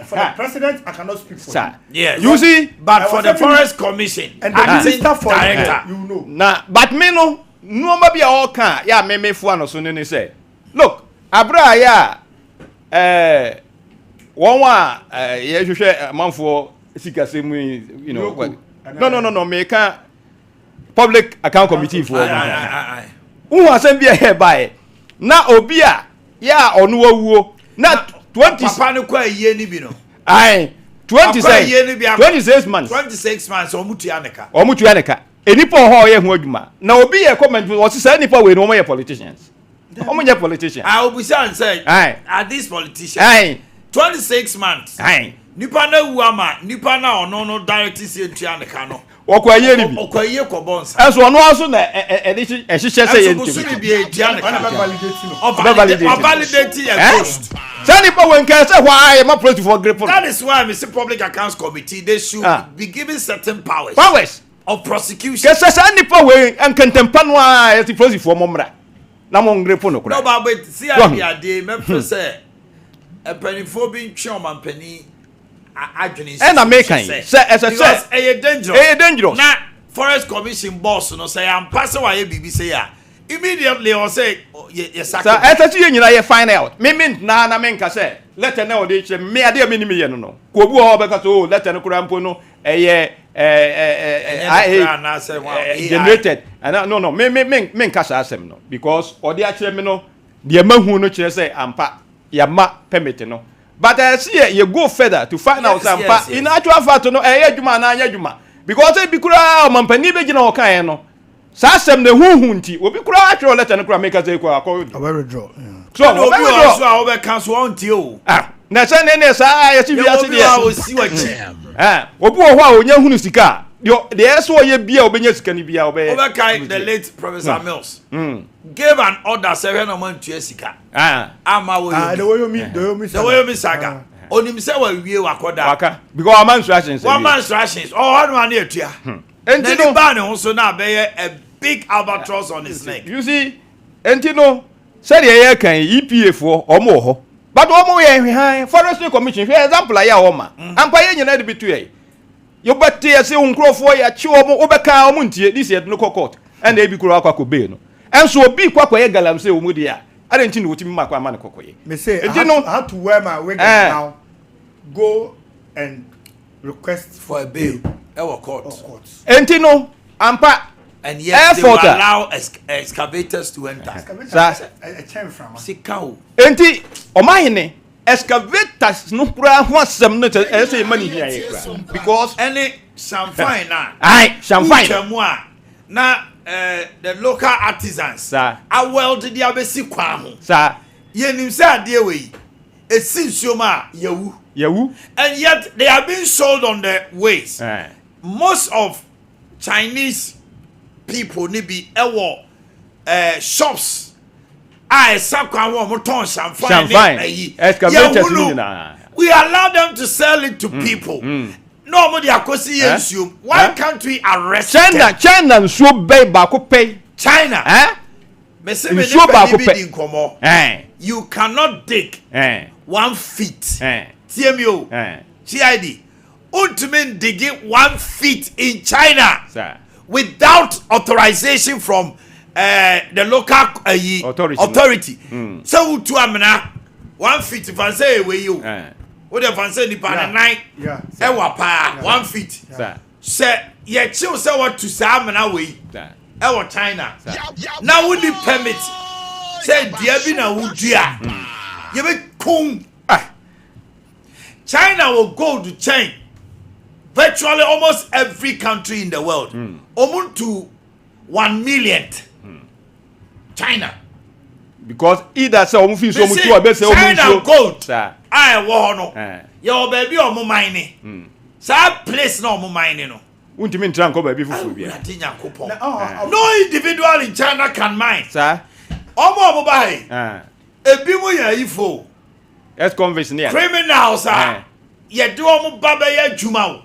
for the president I cannot speak for him. Yes you see but for the forest commission and the minister for director you know na but me no be all can ya me fu ano so ne say look abra ya one wa ye hwehwe manfo sikasem you know no me can public account committee for who asem bia here by na obi a ya onu awuo na 20 papa no kwa ye ni bi no 26 months omutu aneka enipa ho ye ho adwuma na obi ye comment wo se say nipa we no mo ye politicians omo ye politician obusan say are these politicians 26 months nipa na wu ama nipa na ono no direct say ntu aneka no okwaye ni bi okwaye ko bonsa eso ono aso na ehihye say ye ntu validate your ghost. Sani pa when can say why am I supposed for grip. That is why Mr. Public Accounts Committee they should be given certain powers of prosecution. Kesa sani pa we and contempa no a supposed for momra. Na mo grip no kura. No but see I dey me say a penny for being chairman penny adwene. And American say as I say dangerous. Na Forest Commission boss no say am pass why BB say ya. Immediately or say yes sir etati ye nyina ye find out me na me nka say letter na odi che me ade me ni me ye no ko bu ho be ka so letter no kura mpo no generated and no me nka sa asem no because odi a kire me no de mahu no kire say ampa ya ma permit no but see ye go further to find out ampa in actual fact no adwuma na anya adwuma because e bi kura mampani be gina o kan no Sasem the hunti obi kura atwe letter no kura make say kwa withdraw so obi also over cancel until na say ne saa ya si wiase de obi wo ho a onya hunu sika the eso ye bia obenya sika ni bia obe the late Professor Mills gave an order say no man to sika ama wo the way you saga onim say wa wie wakoda waka because one man's rations oh no na etua enti no ba ne ho so na be a big albatross on his neck. You see enti no say the ye kan EPA for omo ho but omo ye hwan forestry commission for example ya oma ampa ye nyina de bitu ye you better say unkrofo ya chi omo obeka omo ntie this year no court and e bi kuro akwa be no enso obi kwakwa ye galam say omo dia I didn't know what you make man kokoye. Me say I have to wear my wig now. Go and request for a bail. Our court. Entino ampa and yes they will allow excavators to enter. A chain from Sikao. Enti omahine excavators no kura ho asem no say money here because any champagne na. Aye, champagne. Na the local artisans are well to the abesi kwa ho. Sir. Yenim say ade we. Esinsioma yawu. And yet they are being sold on the ways. Most of Chinese people need be shops. I sakwa wo moton champagne. We allow them to sell it to people. No more akosi yensu. Why can't we arrest them? China so ba ko pay. China. You cannot dig 1 feet. TMO. CID. Ultimate digging 1 feet in China. Sir. Without authorization from the local authority. So to amena 1 feet if I say where you. What if I say the pan 9? Yeah. 1 feet. Say ye chill say what to say amena way. China. Now we need permit. Say Diabina Wujia. You be kung. China will go to China. Virtually almost every country in the world. Almost to 1 million. China. Because either say omo fi so omo tu obe say omo China gold. I wo no. Your baby omo mine. Sa place no omo mine no. Untimi ntran ko baby fufu bia. No individual in China can mine. Sir. Omo buy. Ebi mo ya ifo. Let's convince near. Criminals ye do omo baba ya juma.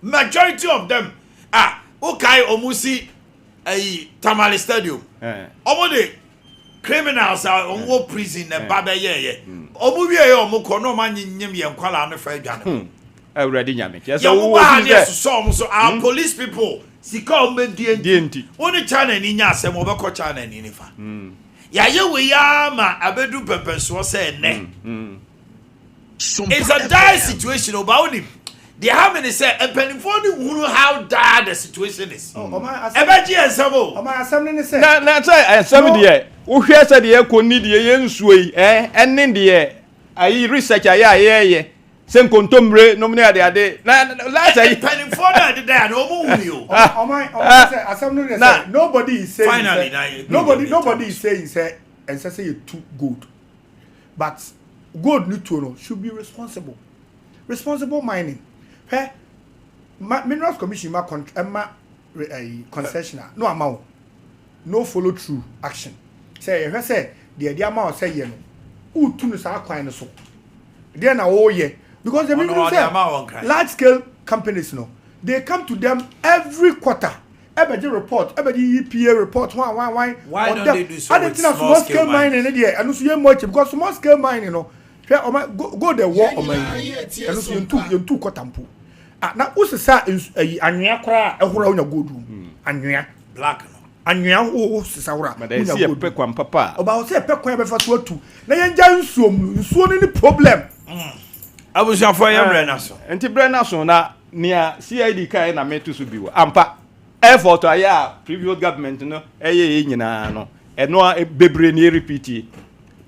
Majority of them okay omusi Tamale Stadium. Omo the criminals are omo prison na baba ye. Omo wie omo ko no man nyim ye nkwala no fa adwane. Already nyame. Yes, so our police people sika omedienti. Only China ni nya asem obekọ China ni nifa. Ya ye we ya ma abedu pepenso say ne. It's a dire situation about him. They have many say penifo ni hunu how dire the situation is. Ebeji ensemo. O ma asem ni say. Na say ensem de wo hwe say de ekoni de ye nsuo yi enne de ayi research aye Sen kontombre nomine ade na last I penifo na de there no mo hu you. Say asem no say nobody is saying finally nobody is saying say and say you too good. But gold need to know should be responsible mining. Minerals Commission concessioner no amount no follow through action. Say the amount say you know who tunu sa kwan so there na wo ye because the large scale companies no they come to them every quarter. Every report, every EPA report. Why don't they do so with small scale mining? And also you much because small scale mining, you know, go the war on my and also you two quartampu. Now what's say anwea kra ehura onya gold room anwea black no anwea wo sisawura but they see pe kwam papa oba say pe kwan be fa so atu na yenja nsuo ni problem abusia for ya brena so enti brena so na nia CID kai na metu so biwo ampa effort aya previous government no eye nyina no eno bebre ni repeat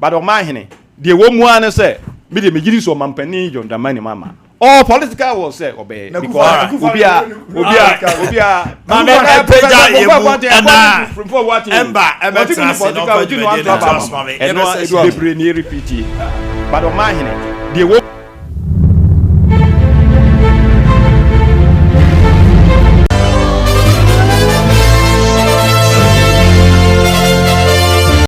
but o ma hene de wo mu an say me de megiri so mampani John Dramani Mahama all political was say obey because obia but o ma hene deɛ